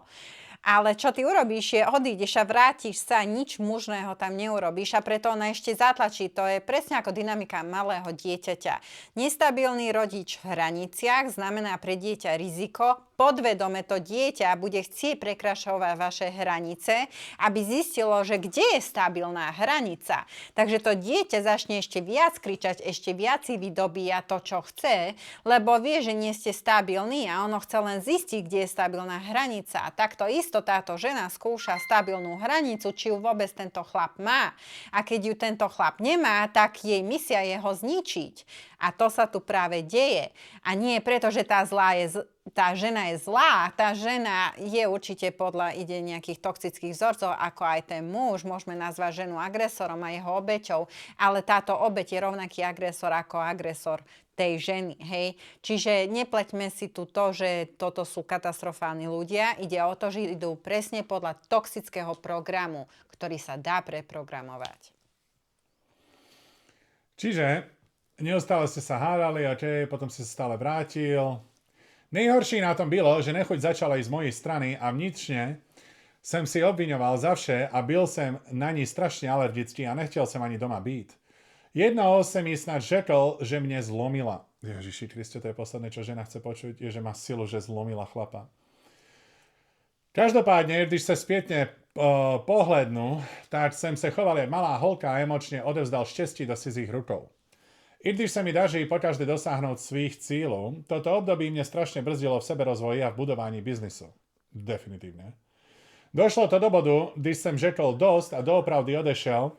Ale čo ty urobíš je, odídeš a vrátiš sa, nič mužného tam neurobíš a preto ona ešte zatlačí. To je presne ako dynamika malého dieťaťa. Nestabilný rodič v hraniciach znamená pre dieťa riziko. Podvedome to dieťa bude chcieť prekračovať vaše hranice, aby zistilo, že kde je stabilná hranica. Takže to dieťa začne ešte viac kričať, ešte viac si vydobíja to, čo chce, lebo vie, že nie ste stabilní a ono chce len zistiť, kde je stabilná hranica. A takto isto táto žena skúša stabilnú hranicu, či ju vôbec tento chlap má. A keď ju tento chlap nemá, tak jej misia je ho zničiť. A to sa tu práve deje. A nie preto, že tá žena je zlá, tá žena je určite ide nejakých toxických vzorcov, ako aj ten muž, môžeme nazvať ženu agresorom a jeho obeťou, ale táto obeť je rovnaký agresor ako agresor tej ženy, hej. Čiže nepleťme si tu to, že toto sú katastrofálni ľudia, ide o to, že idú presne podľa toxického programu, ktorý sa dá preprogramovať. Čiže neustále ste sa hádali, potom si sa stále vrátil. Nejhorší na tom bylo, že nechuť začala i z mojej strany a vnitřne jsem si obviňoval za vše a byl jsem na ní strašně alergický a nechtěl jsem ani doma být. Jednou jsem jí snad řekl, že mě zlomila. Ježiši Kriste, to je posledné, čo žena chce počuť, je, že má silu, že zlomila chlapa. Každopádně, když se zpětně pohlednu, tak jsem se choval jak malá holka a emočně odevzdal štěstí do cizích rukou. I když se mi daří pokaždé dosáhnout svých cílů, toto období mě strašně brzdilo v seberozvoji a v budování biznisu. Definitivně. Došlo to do bodu, když jsem řekl dost a doopravdy odešel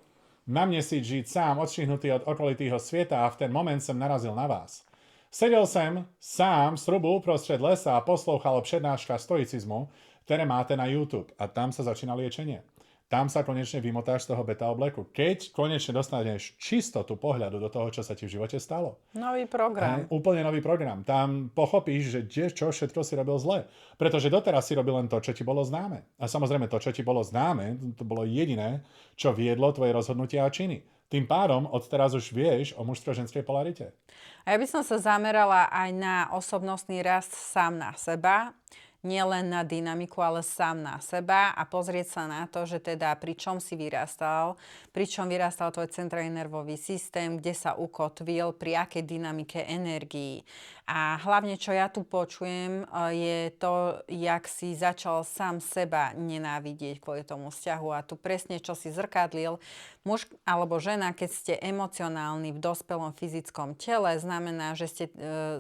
na měsíc žít sám, odstřihnutý od okolitého světa a v ten moment jsem narazil na vás. Seděl jsem sám z trubu uprostřed lesa a poslouchal přednáška stoicizmu, které máte na YouTube a tam sa začína liečenie. Tam sa konečne vymotáš z toho beta obleku. Keď konečne dostaneš čistotu pohľadu do toho, čo sa ti v živote stalo. Nový program. Úplne nový program. Tam pochopíš, že čo všetko si robil zle. Pretože doteraz si robil len to, čo ti bolo známe. A samozrejme to, čo ti bolo známe, to bolo jediné, čo viedlo tvoje rozhodnutia a činy. Tým pádom odteraz už vieš o mužsko-ženskej polarite. A ja by som sa zamerala aj na osobnostný rast sám na seba. Nie len na dynamiku, ale sám na seba a pozrieť sa na to, že teda pri čom si vyrastal, pri čom vyrastal tvoj centrálny nervový systém, kde sa ukotvil, pri akej dynamike energií. A hlavne, čo ja tu počujem, je to, jak si začal sám seba nenávidieť kvôli tomu vzťahu. A tu presne, čo si zrkadlil, muž alebo žena, keď ste emocionálni v dospelom fyzickom tele, znamená, že ste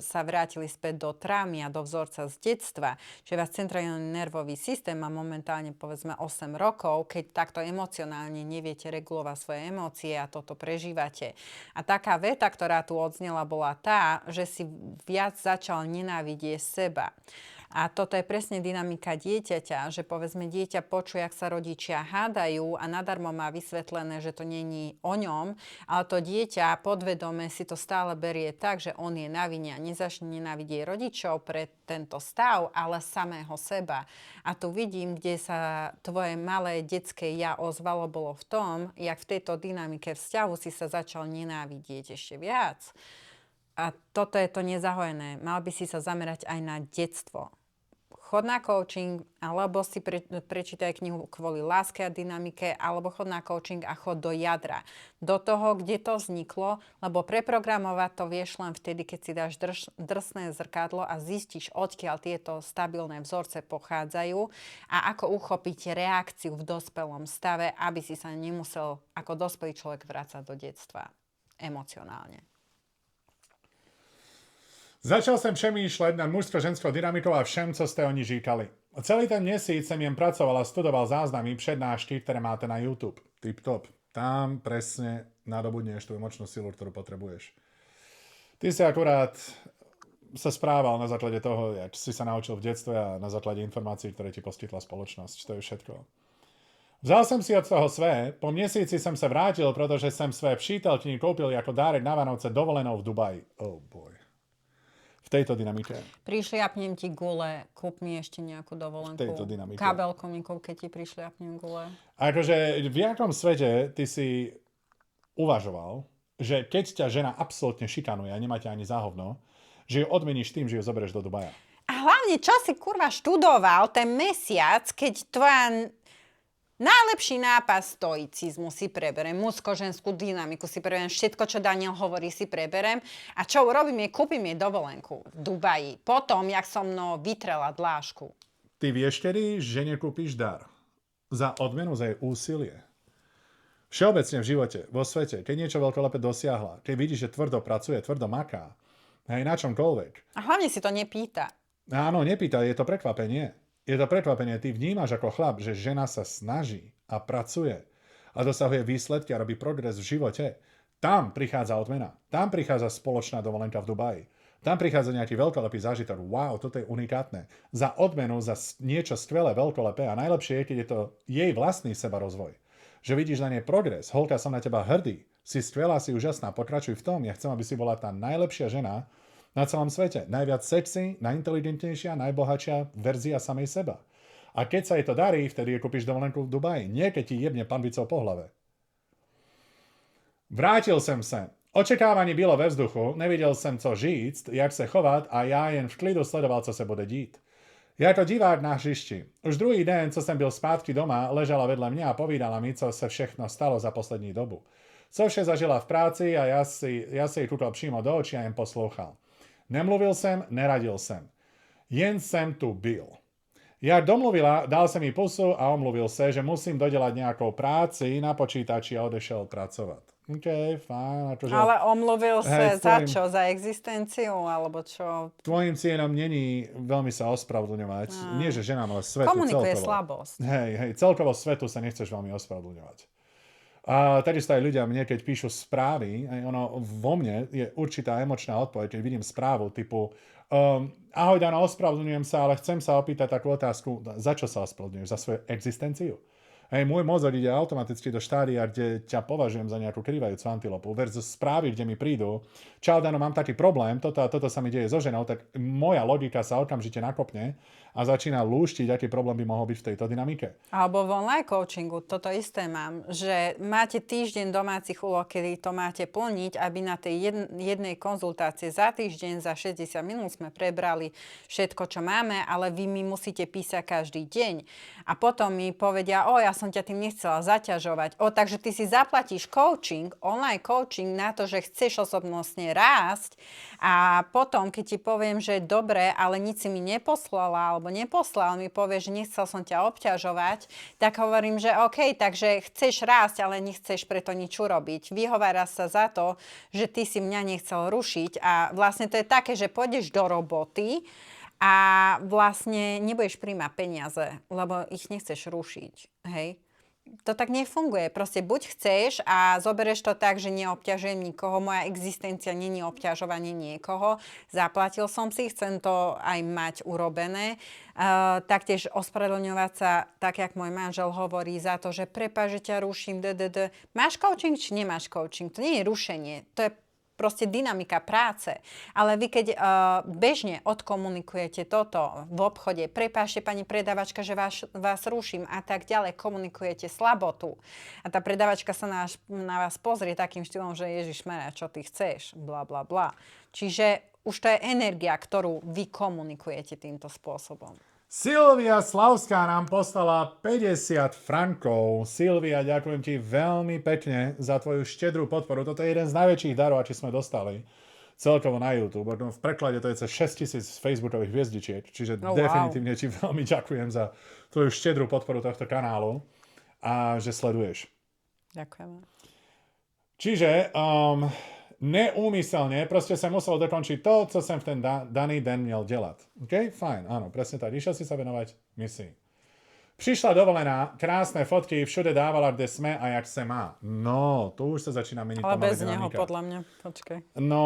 sa vrátili späť do traumy a do vzorca z detstva, že váš centrálny nervový systém má momentálne povedzme 8 rokov, keď takto emocionálne neviete regulovať svoje emócie a toto prežívate. A taká veta, ktorá tu odznela, bola tá, že si viac začal nenávidieť seba. A toto je presne dynamika dieťaťa, že povedzme dieťa počuje, ak sa rodičia hádajú a nadarmo má vysvetlené, že to není o ňom, ale to dieťa podvedome si to stále berie tak, že on je na vine a nezačne nenávidieť rodičov pre tento stav, ale samého seba. A tu vidím, kde sa tvoje malé detské ja ozvalo, bolo v tom, jak v tejto dynamike vzťahu si sa začal nenávidieť ešte viac. A toto je to nezahojené. Mal by si sa zamerať aj na detstvo. Chod na coaching, alebo si prečítaj knihu kvôli láske a dynamike, alebo chod na coaching a chod do jadra. Do toho, kde to vzniklo, lebo preprogramovať to vieš len vtedy, keď si dáš drsné zrkadlo a zistíš, odkiaľ tieto stabilné vzorce pochádzajú a ako uchopiť reakciu v dospelom stave, aby si sa nemusel ako dospelý človek vrácať do detstva emocionálne. Začal jsem přemýšlet nad mužsko-ženskou dynamikou a všem, co jste o ní říkali. Celý ten měsíc jsem jen pracoval a studoval záznamy přednášky, které máte na YouTube. Tip top. Tam presne nadobudneš tú emočnú silu, ktorú potrebuješ. Ty si akurát sa správal na základe toho, jak si sa naučil v detstve a na základe informácií, ktoré ti poskytla spoločnosť. To je všetko. Vzal jsem si od toho své, po měsíci jsem se vrátil, protože jsem své přítelkyni koupil jako dárek na Vánoce dovolenou v Dubaji. Oh boy. V tejto dynamike. Prišliapnem ti gule, kúp mi ešte nejakú dovolenku. V tejto dynamike. Kabelku mi kúp, keď ti prišliapnem gule. Akože v jakom svete ty si uvažoval, že keď ťa žena absolútne šikanuje a nemá ťa ani za hovno, že ju odmeníš tým, že ju zoberieš do Dubaja. A hlavne, čo si kurva študoval ten mesiac, keď tvoja najlepší nápad stoicizmu si preberem, mužsko-ženskú dynamiku si preberem, všetko, čo Daniel hovorí, si preberem a čo urobím je, kúpim jej dovolenku v Dubaji. Potom, jak som mnou vytrela dlášku. Ty vieš, kedy žene kúpiš dar za odmenu za jej úsilie. Všeobecne v živote, vo svete, keď niečo veľkolepé dosiahla, keď vidíš, že tvrdo pracuje, tvrdo maká, hej, na čomkoľvek. A hlavne si to nepýta. Áno, nepýta, je to prekvapenie. Je to prekvapenie, ty vnímaš ako chlap, že žena sa snaží a pracuje a dosahuje výsledky a robí progres v živote. Tam prichádza odmena. Tam prichádza spoločná dovolenka v Dubaji. Tam prichádza nejaký veľkolepý zážitok. Wow, toto je unikátne. Za odmenu, za niečo skvelé, veľkolepé a najlepšie je, keď je to jej vlastný sebarozvoj. Že vidíš na nej progres. Holka, som na teba hrdý. Si skvelá, si úžasná, pokračuj v tom. Ja chcem, aby si bola tá najlepšia žena na celom svete. Najviac sexy, najinteligentnejšia, najbohatšia verzia samej seba. A keď sa jej to darí, vtedy je kúpiš dovolenku v Dubaji. Nie, keď ti jebne panvicou po hlave. Vrátil jsem se. Očekávání bylo ve vzduchu, neviděl jsem, co říct, jak se chovat a já jen v klidu sledoval, co se bude dít. Jako divák na hřišti. Už druhý den, co jsem byl zpátky doma, ležela vedle mě a povídala mi, co se všechno stalo za poslední dobu. Co vše zažila v práci a já si ji kúkal přímo do očí a jen poslouchal. Nemluvil jsem, neradil jsem. Jen jsem tu byl. Jak domluvila, dal jsem jí pusu a omluvil se, že musím dodělat nějakou práci na počítači a odešel pracovat. OK, fajn. Akože, Ale omluvil sa za tvojim, čo? Za existenciu? Alebo čo? tvojim cieľom není veľmi sa ospravedlňovať. Nie, že ženám, ale svetu Komunikuje celkovo. slabosť. Hej, celkovo svetu sa nechceš veľmi ospravedlňovať. A takisto aj ľudia mne, keď píšu správy, aj ono vo mne je určitá emočná odpoveď, keď vidím správu typu ahoj Dano, ospravedlňujem sa, ale chcem sa opýtať takú otázku, za čo sa ospravedlňuješ? Za svoju existenciu? Hej, môj mozog ide automaticky do štádia, kde ťa považujem za nejakú krývajúcu antilopu versus správy, kde mi prídu, čau Dano, mám taký problém, toto sa mi deje so ženou, tak moja logika sa okamžite nakopne a začína lúštiť, aký problém by mohol byť v tejto dynamike. Alebo v online coachingu, toto isté mám, že máte týždeň domácich úloh, kedy to máte plniť, aby na tej jednej konzultácie za týždeň, za 60 minút sme prebrali všetko, čo máme, ale vy mi musíte písať každý deň. A potom mi povedia, ja som ťa tým nechcela zaťažovať. Takže ty si zaplatíš coaching, online coaching na to, že chceš osobnostne rásť a potom, keď ti poviem, že dobre, ale nič si mi neposlala alebo neposlal, mi povie, že nechcel som ťa obťažovať, tak hovorím, že OK, takže chceš rásť, ale nechceš preto nič urobiť. Vyhovára sa za to, že ty si mňa nechcel rušiť a vlastne to je také, že pôjdeš do roboty a vlastne nebudeš príjmať peniaze, lebo ich nechceš rušiť. Hej? To tak nefunguje. Proste buď chceš a zoberieš to tak, že neobťažujem nikoho, moja existencia nie je obťažovanie niekoho, zaplatil som si, chcem to aj mať urobené. Taktiež ospravedlňovať sa, tak jak môj manžel hovorí, za to, že prepáč, že ťa ruším, Máš coaching, či nemáš coaching? To nie je rušenie, to je proste dynamika práce. Ale vy keď bežne odkomunikujete toto v obchode, prepáčte pani predavačka, že vás ruším a tak ďalej, komunikujete slabotu. A tá predavačka sa na vás pozrie takým štýlom, že Ježišmarja, čo ty chceš, bla bla bla. Čiže už to je energia, ktorú vy komunikujete týmto spôsobom. Silvia Slavská nám poslala 50 frankov. Silvia, ďakujem ti veľmi pekne za tvoju štedrú podporu. Toto je jeden z najväčších darov, aký sme dostali celkovo na YouTube. V preklade to je cez 6 000 facebookových hviezdičiek, čiže definitívne ti veľmi ďakujem za tvoju štedrú podporu tohto kanálu a že sleduješ. Ďakujem. Čiže neúmyselně, prostě jsem musel dokončit to, co jsem v ten daný den měl dělat. OK? Fajn, áno, presne tak. Išiel si sa venovať misii. Přišla dovolená, krásne fotky, všude dávala, kde sme a jak se má. No, tu už sa začína meniť Ale pomaly bez neho, dynamika. podľa mňa. Počkaj. No,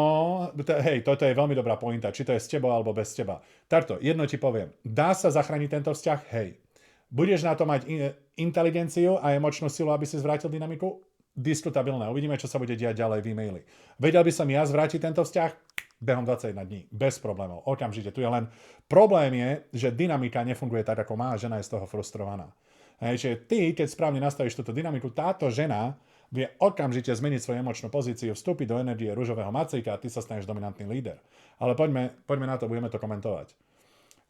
hej, toto je veľmi dobrá pointa. Či to je s tebou alebo bez teba. Takto, jedno ti poviem. Dá sa zachrániť tento vzťah? Hej. Budeš na to mať inteligenciu a emočnú silu, aby si zvrátil dynamiku? Diskutabilné. Uvidíme, čo sa bude diať ďalej v e-maili. Vedel by som ja zvrátiť tento vzťah? Behom 21 dní. Bez problémov. Okamžite. Tu je len problém je, že dynamika nefunguje tak, ako má a žena je z toho frustrovaná. Hej, čiže ty, keď správne nastavíš túto dynamiku, táto žena vie okamžite zmeniť svoju emočnú pozíciu, vstúpiť do energie ružového macíka a ty sa staneš dominantný líder. Ale poďme na to, budeme to komentovať.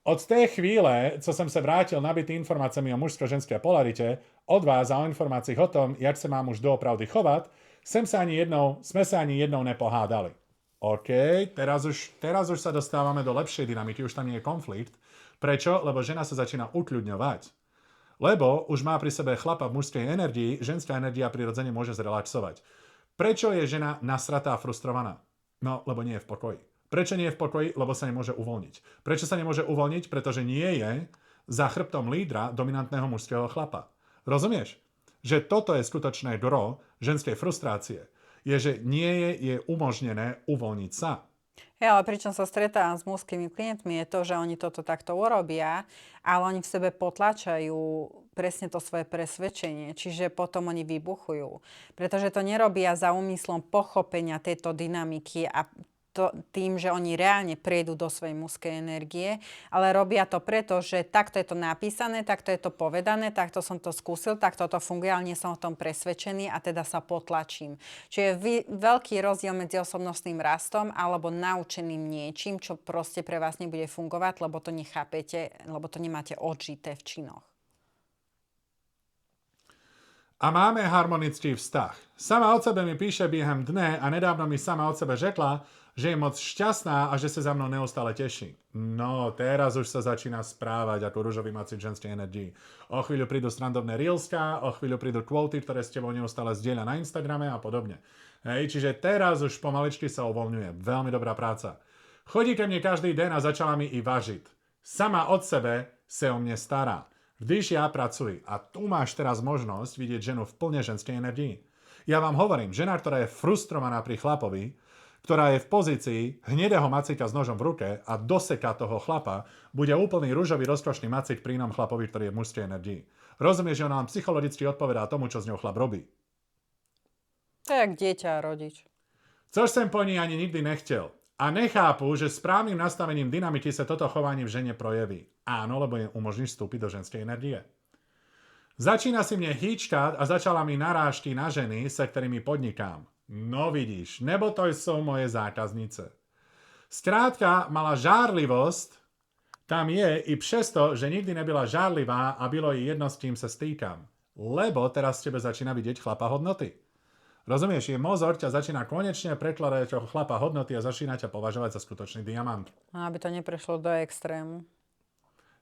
Od té chvíle, co jsem se vrátil nabitý informáciami o mužsko-ženské polaritě, od vás a o informáciích o tom, jak se mám už doopravdy chovat, jsme se ani jednou nepohádali. OK, teraz už sa dostávame do lepšej dynamiky, už tam nie je konflikt. Prečo? Lebo žena sa začína ukľudňovať. Lebo už má pri sebe chlapa v mužskej energii, ženská energia prirodzene môže zrelaxovať. Prečo je žena nasratá a frustrovaná? No, lebo nie je v pokoji. Prečo nie je v pokoji? Lebo sa nemôže uvoľniť. Prečo sa nemôže uvoľniť? Pretože nie je za chrbtom lídra dominantného mužského chlapa. Rozumieš? Že toto je skutočné gro ženskej frustrácie. Je, že nie je umožnené uvoľniť sa. Ja, ale pričom sa stretávam s mužskými klientmi, je to, že oni toto takto urobia, ale oni v sebe potlačajú presne to svoje presvedčenie, čiže potom oni vybuchujú. Pretože to nerobia za úmyslom pochopenia tejto dynamiky a tým, že oni reálne prejdú do svojej mužskej energie, ale robia to preto, že takto je to napísané, takto je to povedané, takto som to skúsil, takto to funguje, ale nie som o tom presvedčený a teda sa potlačím. Čiže je veľký rozdiel medzi osobnostným rastom alebo naučeným niečím, čo proste pre vás nebude fungovať, lebo to nechápete, lebo to nemáte odžité v činoch. A máme harmonický vztah. Sama od sebe mi píše během dne a nedávno mi sama od sebe řekla, že je moc šťastná a že sa za mnou neustále teší. No, teraz už sa začína správať ako ružový macík ženskej energii. O chvíľu prídu strandovné reelská, o chvíľu prídu kvóty, ktoré s tebou neustále zdieľa na Instagrame a podobne. Hej, čiže teraz už pomaličky sa uvoľňuje. Veľmi dobrá práca. Chodí ke mne každý den a začala mi i važiť. Sama od sebe se o mne stará. Když ja pracuji. A tu máš teraz možnosť vidieť ženu v plne ženskej energii. Ja vám hovorím, žena, ktorá je frustrovaná pri chlapovi, ktorá je v pozícii hnedého macíka s nožom v ruke a doseká toho chlapa, bude úplný ružový rozkošný macík pri inom chlapovi, ktorý je v mužskej energii. Rozumieš, že on nám psychologicky odpovedá tomu, čo z ňou chlap robí. To je jak dieťa a rodič. Což som po ní ani nikdy nechtěl. A nechápu, že správnym nastavením dynamiky sa toto chovanie v žene projeví. Áno, lebo je umožníš vstúpiť do ženskej energie. Začína si mne hýčkať a začala mi narážky na ženy, se ktorými podnikám. No vidíš, nebo to sú moje zákaznice. Skrátka, mala žárlivosť, tam je i přesto, že nikdy nebyla žárlivá a bylo jej jedno, s kým sa stýkam. Lebo teraz tebe začína vidieť chlapa hodnoty. Rozumieš, je mozor ťa začína konečne prekladať ako chlapa hodnoty a začína ťa považovať za skutočný diamant. Aby to neprešlo do extrému.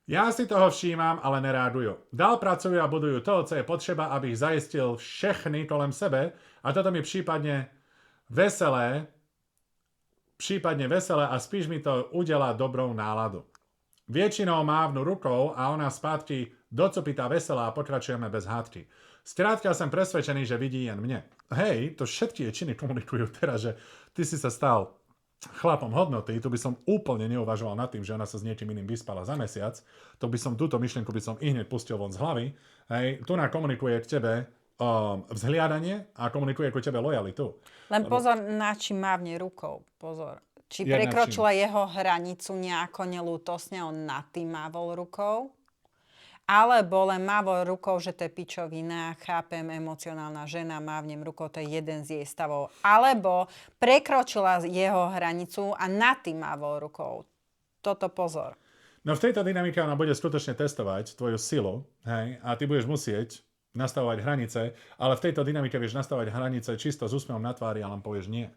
Ja si toho všímam, ale nereagujú. Dál pracujú a budujú to, co je potřeba, abych zajistil všechny kolem sebe a toto mi prípadne veselé a spíš mi to udelá dobrou náladu. Většinou mávnu rukou a ona zpátky docupitá veselá a pokračujeme bez hádky. Skrátka som presvedčený, že vidí jen mne. Hej, to všetky činy komunikujú teraz, že ty si sa stal chlapom hodnoty, tu by som úplne neuvažoval nad tým, že ona sa s niekým iným vyspala za mesiac, to by som túto myšlienku by som i hneď pustil von z hlavy. Hej, tu nám komunikuje k tebe vzhliadanie a komunikuje ku tebe lojalitu. Len pozor, na čím mávne rukou. Pozor. Či prekročila jeho hranicu nejako nelútosne, on nad tým mávol rukou, alebo len mávol rukou, že to je pičovina, chápem, emocionálna žena, mávnem rukou, to je jeden z jej stavov. Alebo prekročila jeho hranicu a nad tým mávol rukou. Toto pozor. No v tejto dynamike ona bude skutočne testovať tvoju silu, hej, a ty budeš musieť nastavovať hranice, ale v tejto dynamike vieš nastavovať hranice čisto s úsmevom na tvári a len povieš nie.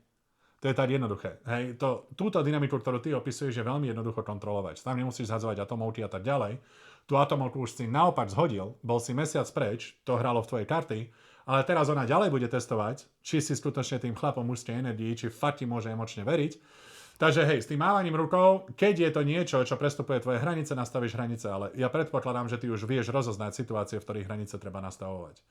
To je tak jednoduché. Hej, túto dynamiku, ktorú ty opisuješ, je veľmi jednoducho kontrolovať. Tam nemusíš zhadzovať atomovky a tak ďalej. Tú atomovku už si naopak zhodil, bol si mesiac preč, to hralo v tvojej karty a ale teraz ona ďalej bude testovať, či si skutočne tým chlapom mužskej energii, či fakt ti môže emočne veriť. Takže hej, s tým mávaním rukou, keď je to niečo, čo prestupuje tvoje hranice, nastavíš hranice, ale ja predpokladám, že ty už vieš rozoznať situácie, v ktorých hranice treba nastavovať.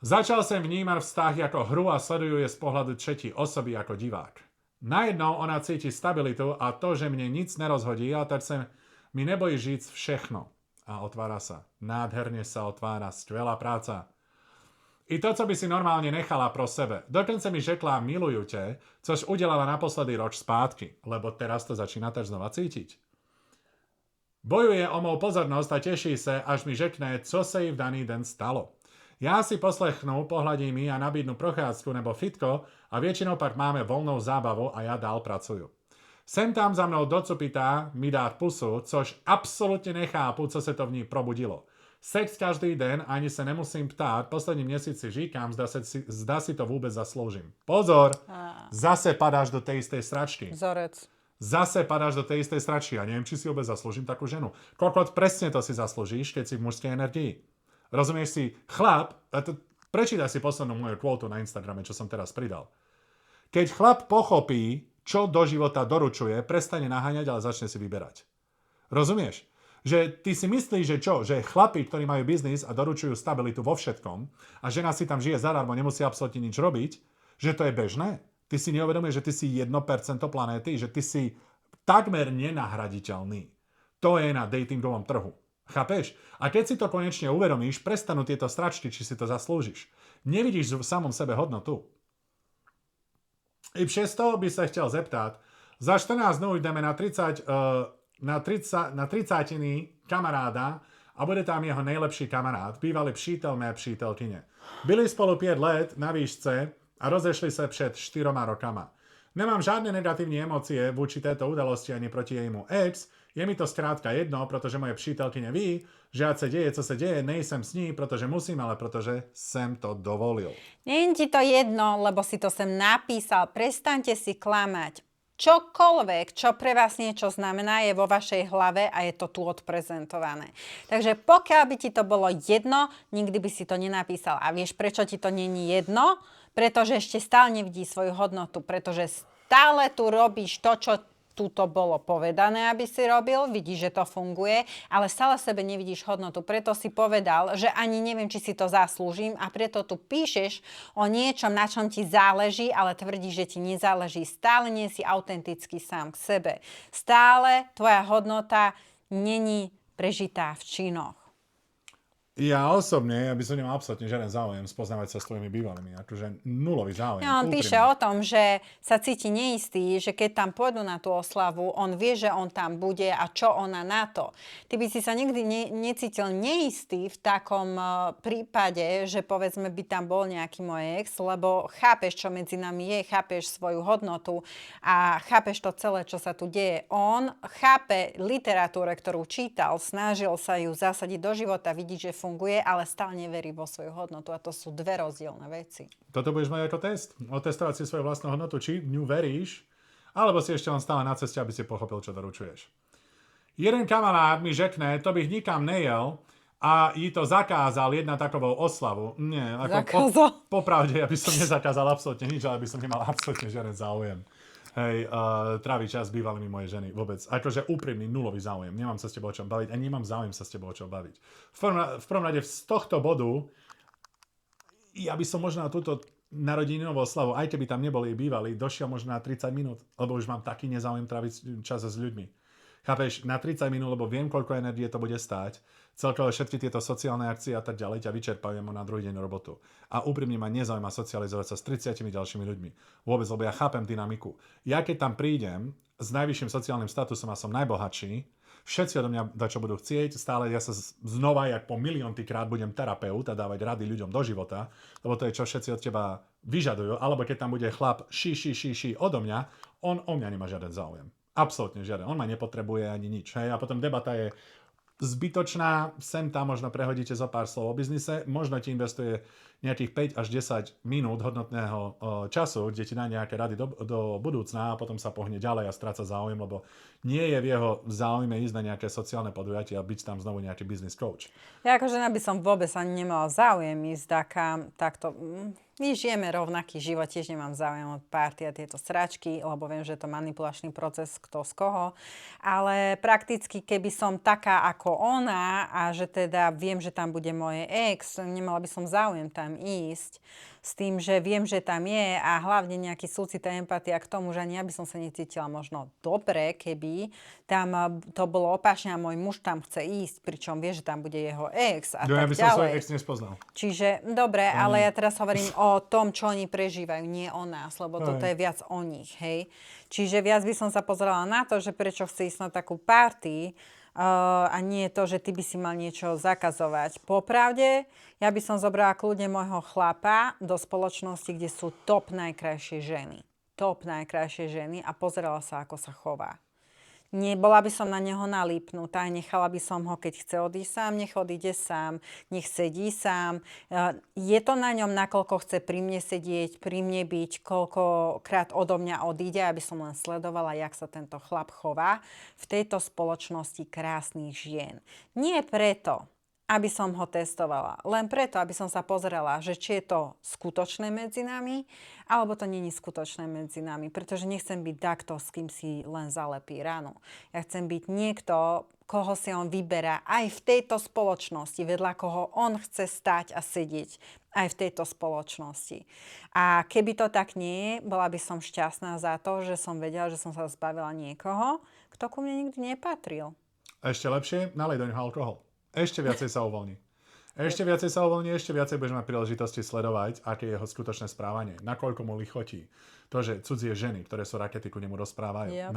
Začal som vnímať vzťah ako hru a sledujú je z pohľadu tretí osoby ako divák. Najednou ona cíti stabilitu a to, že mne nic nerozhodí, a tak sa mi nebojí žiť všechno. A otvára sa. Nádherne sa otvára. Skvelá práca. I to, co by si normálne nechala pro sebe. Dokonce mi řekla miluju te, což udělala naposledy roč zpátky, lebo teraz to začína tež znova cítiť. Bojuje o mou pozornosť a teší sa, až mi řekne, co sa jej v daný den stalo. Ja si poslechnu, pohľadím mi a nabídnu prochádzku nebo fitko a väčšinou pak máme voľnou zábavu a ja dál pracuju. Sem tam za mnou docupitá mi dát pusu, což absolútne nechápu, co sa to v ní probudilo. Sex každý den, ani sa nemusím ptát, poslední měsíc si říkám, zda si to vôbec zaslúžim. Pozor, zase padáš do tej istej sračky. Vzorec. Zase padáš do tej istej sračky. Ja neviem, či si vôbec zaslúžim takú ženu. Koľko presne to si zaslúžíš, keď si v mužskej energii. Rozumieš si, chlap, prečítaj si poslednú moju kvótu na Instagrame, čo som teraz pridal. Keď chlap pochopí, čo do života doručuje, prestane naháňať, ale začne si vyberať. Rozumieš? Že ty si myslíš, že čo? Že chlapi, ktorí majú biznis a doručujú stabilitu vo všetkom a žena si tam žije zadarmo, nemusí absolútne nič robiť, že to je bežné? Ty si neuvedomuješ, že ty si 1% planéty, že ty si takmer nenahraditeľný. To je na datingovom trhu. Chápeš? A keď si to konečne uvedomíš, prestanú tieto stračky, či si to zaslúžiš. Nevidíš v samom sebe hodnotu. I přes toho by sa chcel zeptať, za 14 dnů ideme na 30 kamaráda a bude tam jeho nejlepší kamarád, bývalý přítel mé přítelkyně. Byli spolu 5 let na výšce a rozešli se před 4 rokama. Nemám žádné negativní emocie vůči této udalosti ani proti jejímu ex, je mi to zkrátka jedno, protože moje přítelkyně ví, že ať se děje, co se děje, nejsem s ní, protože musím, ale protože jsem to dovolil. Nie je ti to jedno, lebo si to sem napísal. Prestaňte si klamať. Čokoľvek, čo pre vás niečo znamená, je vo vašej hlave a je to tu odprezentované. Takže pokiaľ by ti to bolo jedno, nikdy by si to nenapísal. A vieš, prečo ti to není jedno? Pretože ešte stále nevidí svoju hodnotu. Pretože stále tu robíš to, čo tuto bolo povedané, aby si robil, vidíš, že to funguje, ale stále sebe nevidíš hodnotu. Preto si povedal, že ani neviem, či si to zaslúžim a preto tu píšeš o niečom, na čom ti záleží, ale tvrdíš, že ti nezáleží. Stále nie si autentický sám k sebe. Stále tvoja hodnota není prežitá v činoch. Ja osobne, by som nemal absolútne žiaden záujem spoznávať sa s tvojimi bývalými. Akože nulový záujem. No, on píše o tom, že sa cíti neistý, že keď tam pôjdu na tú oslavu, on vie, že on tam bude a čo ona na to. Ty by si sa nikdy necítil neistý v takom prípade, že povedzme by tam bol nejaký môj ex, lebo chápeš, čo medzi nami je, chápeš svoju hodnotu a chápeš to celé, čo sa tu deje. On chápe literatúru, ktorú čítal, snažil sa ju zasadiť do života, vidí, že funguje, ale stále neverí vo svoju hodnotu a to sú dve rozdielne veci. Toto budeš mať ako test. Otestovať si svoju vlastnú hodnotu, či v ňu veríš, alebo si ešte len stále na ceste, aby si pochopil, čo doručuješ. Jeden kamarát mi řekne, to bych nikam nejel a jí to zakázal jedna takovou oslavu. Nie, ako popravde, ja by som nezakázal absolútne nič, ale by som nemal absolútne žiaden záujem. Hej, tráviť čas s bývalými mojej ženy. Vôbec. Akože úprimný, nulový záujem. Nemám sa s tebou o čom baviť a nemám záujem sa s tebou o čom baviť. V prvom rade z tohto bodu ja by som možno na túto narodeninovú oslavu, aj keby tam neboli bývalí, došiel možno na 30 minút, lebo už mám taký nezáujem tráviť čas s ľuďmi. Chápeš? Na 30 minút, lebo viem, koľko energie to bude stáť. Celkovo všetky tieto sociálne akcie a tak ďalej ťa vyčerpajú na druhý deň robotu. A úprimne ma nezaujíma socializovať sa s 30 ďalšími ľuďmi. Vôbec, lebo ja chápem dynamiku. Ja keď tam prídem s najvyšším sociálnym statusom a som najbohatší, všetci odo mňa dačo budú chcieť, stále ja sa znova, jak po miliónty krát budem terapeut a dávať rady ľuďom do života, lebo to je, čo všetci od teba vyžadujú, alebo keď tam bude chlap ší odo mňa, on o mňa nemá žiaden záujem. Absolútne žiaden. On ma nepotrebuje ani nič. Hej? A potom debata je zbytočná, sem tam možno prehodíte zo pár slov o biznise, možno ti investuje nejakých 5 až 10 minút hodnotného času, kde ti dá nejaké rady do budúcna a potom sa pohne ďalej a stráca záujem, lebo nie je v jeho záujme ísť na nejaké sociálne podujatie a byť tam znovu nejaký business coach. Ja ako žena by som vôbec ani nemala záujem ísť takto. My žijeme rovnaký život, tiež nemám záujem od party a tieto sračky, lebo viem, že je to manipulačný proces kto z koho. Ale prakticky, keby som taká ako ona a že teda viem, že tam bude moje ex, nemala by som záujem tam ísť. S tým, že viem, že tam je a hlavne nejaký súcit a empatia k tomu, že ani ja by som sa necítila možno dobre, keby tam to bolo opačne a môj muž tam chce ísť, pričom vie, že tam bude jeho ex a tak ďalej. Ja by som svoj ex nespoznal. Čiže, dobre, ale ja teraz hovorím o tom, čo oni prežívajú, nie o nás, lebo toto je viac o nich, hej. Čiže viac by som sa pozerala na to, že prečo chce ísť na takú party, a nie to, že ty by si mal niečo zakazovať. Popravde, ja by som zobrala kľudne môjho chlapa do spoločnosti, kde sú top najkrajšie ženy. Top najkrajšie ženy a pozerala sa, ako sa chová. Nebola by som na neho nalípnutá, nechala by som ho, keď chce odísť sám, nech odíde sám, nech sedí sám. Je to na ňom, nakoľko chce pri mne sedieť, pri mne byť, koľkokrát odo mňa odíde, aby som len sledovala, jak sa tento chlap chová v tejto spoločnosti krásnych žien. Nie preto, aby som ho testovala. Len preto, aby som sa pozerala, že či je to skutočné medzi nami, alebo to nie je skutočné medzi nami. Pretože nechcem byť takto, s kým si len zalepí ráno. Ja chcem byť niekto, koho si on vyberá aj v tejto spoločnosti, vedľa koho on chce stať a sedieť aj v tejto spoločnosti. A keby to tak nie je, bola by som šťastná za to, že som vedela, že som sa zbavila niekoho, kto ku mne nikdy nepatril. A ešte lepšie, nalej do ňoho alkohol. Ešte viacej sa uvoľní. Ešte viacej budeš mať príležitosti sledovať, aké je jeho skutočné správanie. Nakoľko mu lichotí. To, že cudzie ženy, ktoré sú rakety, ku nemu rozprávajú. Yep.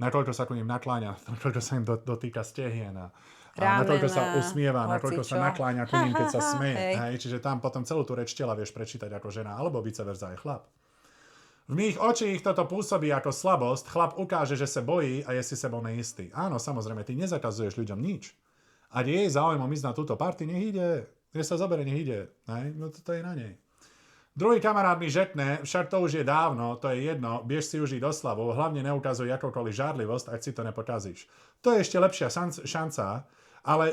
Nakoľko sa ku ním nakláňa, nakoľko sa im dotýka stehien a nakoľko sa usmieva, nakoľko sa nakláňa ku ním, keď sa smeje. Čiže tam potom celú tú reč tela vieš prečítať ako žena, alebo vice versa aj chlap. V mých očích toto pôsobí ako slabosť. Chlap ukáže, že sa bojí a je si sebou neistý. Áno, samozrejme, ty nezakazuješ ľuďom nič. A jej záujmom ísť na túto party, nech ide. Nech sa zobere, nech ide. No to je na nej. Druhý kamarát mi žetne, však to už je dávno, to je jedno, biež si užiť oslavu, hlavne neukazuj akokoľvek žárlivosť, ak si to nepokazíš. To je ešte lepšia šanca, ale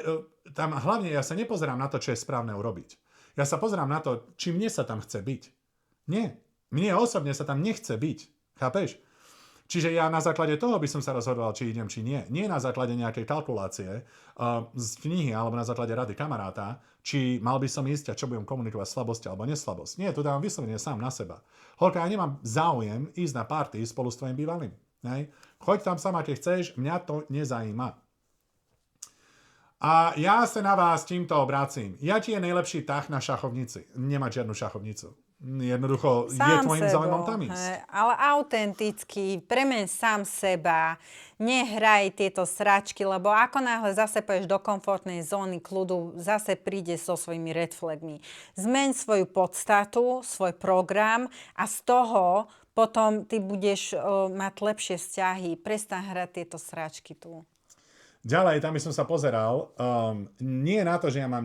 tam hlavne ja sa nepozerám na to, čo je správne urobiť. Ja sa pozerám na to, či mne sa tam chce byť. Nie. Mne osobne sa tam nechce byť. Chápeš? Čiže ja na základe toho by som sa rozhodoval, či idem, či nie. Nie na základe nejakej kalkulácie z knihy alebo na základe rady kamaráta, či mal by som ísť a čo budem komunikovať slabosť alebo neslabosť. Nie, to dávam vyslovene sám na seba. Holka, ja nemám záujem ísť na party spolu s tvojim bývalým. Choď tam sama, keď chceš, mňa to nezajíma. A ja sa na vás týmto obracím. Ja ti je najlepší tah na šachovnici. Nemať žiadnu šachovnicu. Jednoducho je tvojim záujmom tam ísť. Ale autenticky, premeň sám seba, nehraj tieto sračky, lebo ako náhle zase pôjdeš do komfortnej zóny kľudu, zase príde so svojimi red flagmi. Zmeň svoju podstatu, svoj program a z toho potom ty budeš mať lepšie vzťahy. Prestaň hrať tieto sračky tu. Ďalej, tam by som sa pozeral, nie na to, že ja mám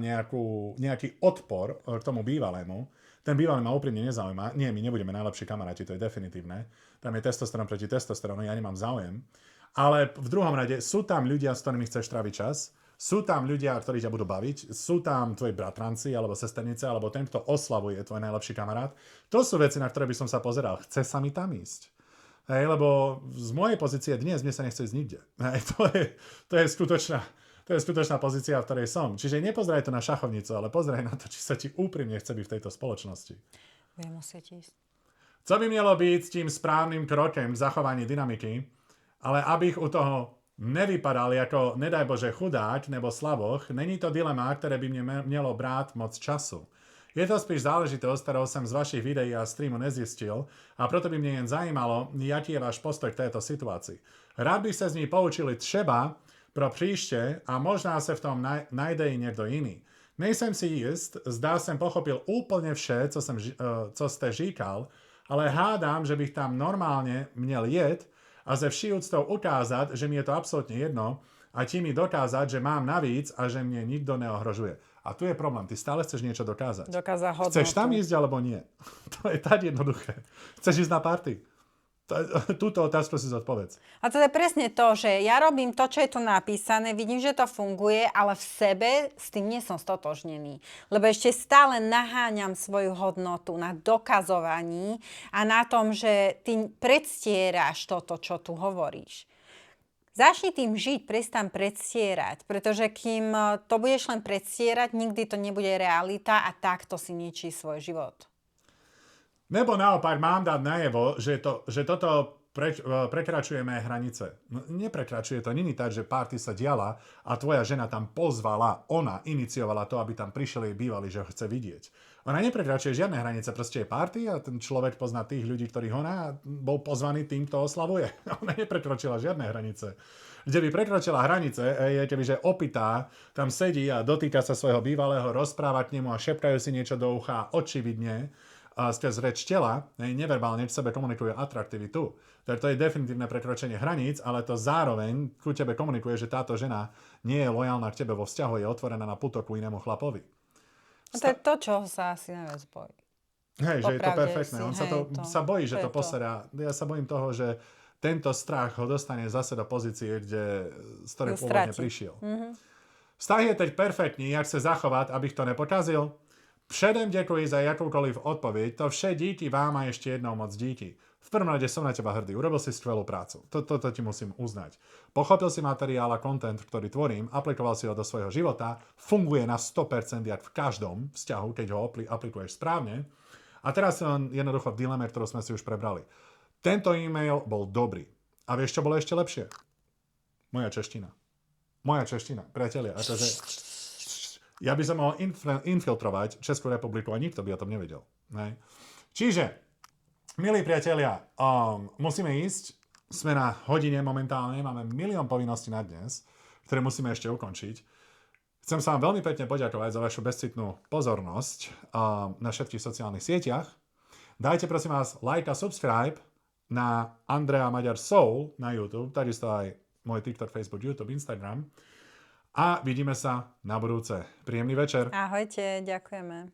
nejaký odpor k tomu bývalému. Ten bývalý ma úprimne nezaujíma. Nie, my nebudeme najlepší kamaráti, to je definitívne. Tam je testosterón proti testosterónu, ja nemám záujem. Ale v druhom rade sú tam ľudia, s ktorými chceš tráviť čas. Sú tam ľudia, ktorí ťa budú baviť. Sú tam tvoji bratranci, alebo sesternice, alebo ten, kto oslavuje tvoj najlepší kamarát. To sú veci, na ktoré by som sa pozeral. Chce sa mi tam ísť. Lebo z mojej pozície dnes mne sa nechce ísť nikde. To je skutočná pozícia, v ktorej som. Čiže nepozeraj to na šachovnicu, ale pozeraj na to, či sa ti úprimne chce byť v tejto spoločnosti. Budem musieť ísť. Co by mielo byť tým správnym krokem v zachovaní dynamiky, ale abych u toho nevypadal ako, nedaj Bože, chudák nebo slaboch, není to dilema, ktoré by mne mělo brát moc času. Je to spíš záležitosť, ktorou som z vašich videí a streamu nezistil a proto by mne jen zajímalo, jaký je váš postoj k této situácii. Rád bych se z ní poučili třeba pro příště a možná se v tom najde i někdo jiný. Nejsem si jist, zdá jsem pochopil úplně vše, co jste říkal, ale hádám, že bych tam normálně měl jet a ze vší úctou ukázat, že mi je to absolútne jedno a tím mi dokázať, že mám navíc a že mne nikto neohrožuje. A tu je problém, ty stále chceš niečo dokázať. Dokázať hodnotu. Chceš tam ísť, alebo nie? To je tak jednoduché. Chceš ísť na party? Túto otázku si zodpovedz. A to je presne to, že ja robím to, čo je tu napísané, vidím, že to funguje, ale v sebe s tým nie som stotožnený. Lebo ešte stále naháňam svoju hodnotu na dokazovaní a na tom, že ty predstieraš toto, čo tu hovoríš. Začni tým žiť, prestan predstierať, pretože kým to budeš len predstierať, nikdy to nebude realita a takto si ničí svoj život. Nebo naopak mám dať najevo, že toto prekračujeme hranice. No, neprekračuje to, není tak, že party sa diala a tvoja žena tam pozvala, ona iniciovala to, aby tam prišiel jej bývalý, že ho chce vidieť. Ona neprekračuje žiadne hranice, proste je party a ten človek pozná tých ľudí, ktorých ona bol pozvaný, týmto oslavuje. Ona neprekročila žiadne hranice. Kde by prekročila hranice, je kebyže opitá, tam sedí a dotýka sa svojho bývalého, rozpráva k nemu a šepkajú si niečo do ucha, očividne, a skrz reč tela, neverbálne v sebe komunikuje atraktivitu. To je definitívne prekročenie hraníc, ale to zároveň ku tebe komunikuje, že táto žena nie je lojálna k tebe vo vzťahu, je otvorená na putoku inému chlapovi. A to je to, čo sa asi najviac bojí. Hej, že je to perfektné. On sa bojí, že to to. poserá. Ja sa bojím toho, že tento strach ho dostane zase do pozície, z ktorej pôvodne prišiel. Mm-hmm. Vztah je teď perfektní, jak sa zachovať, abych to nepokazil. Předem děkuji za jakoukoliv odpověď, to vše díky vám a ještě jednou moc díky. V prvom rade som na teba hrdý, urobil si skvelú prácu. Toto ti musím uznať. Pochopil si materiál a content, ktorý tvorím, aplikoval si ho do svojho života, funguje na 100% jak v každom vzťahu, keď ho aplikuješ správne. A teraz som jednoducho v dileme, ktorú sme si už prebrali. Tento e-mail bol dobrý. A vieš, čo bolo ešte lepšie? Moja čeština, priatelia. Ja by som mohol infiltrovať Českú republiku a nikto by o tom nevedel. Ne? Čiže, milí priatelia, musíme ísť. Sme na hodine momentálne, máme milión povinností na dnes, ktoré musíme ešte ukončiť. Chcem sa vám veľmi pekne poďakovať za vašu bezcitnú pozornosť na všetkých sociálnych sieťach. Dajte prosím vás like a subscribe na Andrea Maďar Soul na YouTube, takisto aj môj TikTok, Facebook, YouTube, Instagram. A vidíme sa na budúce. Príjemný večer. Ahojte, ďakujeme.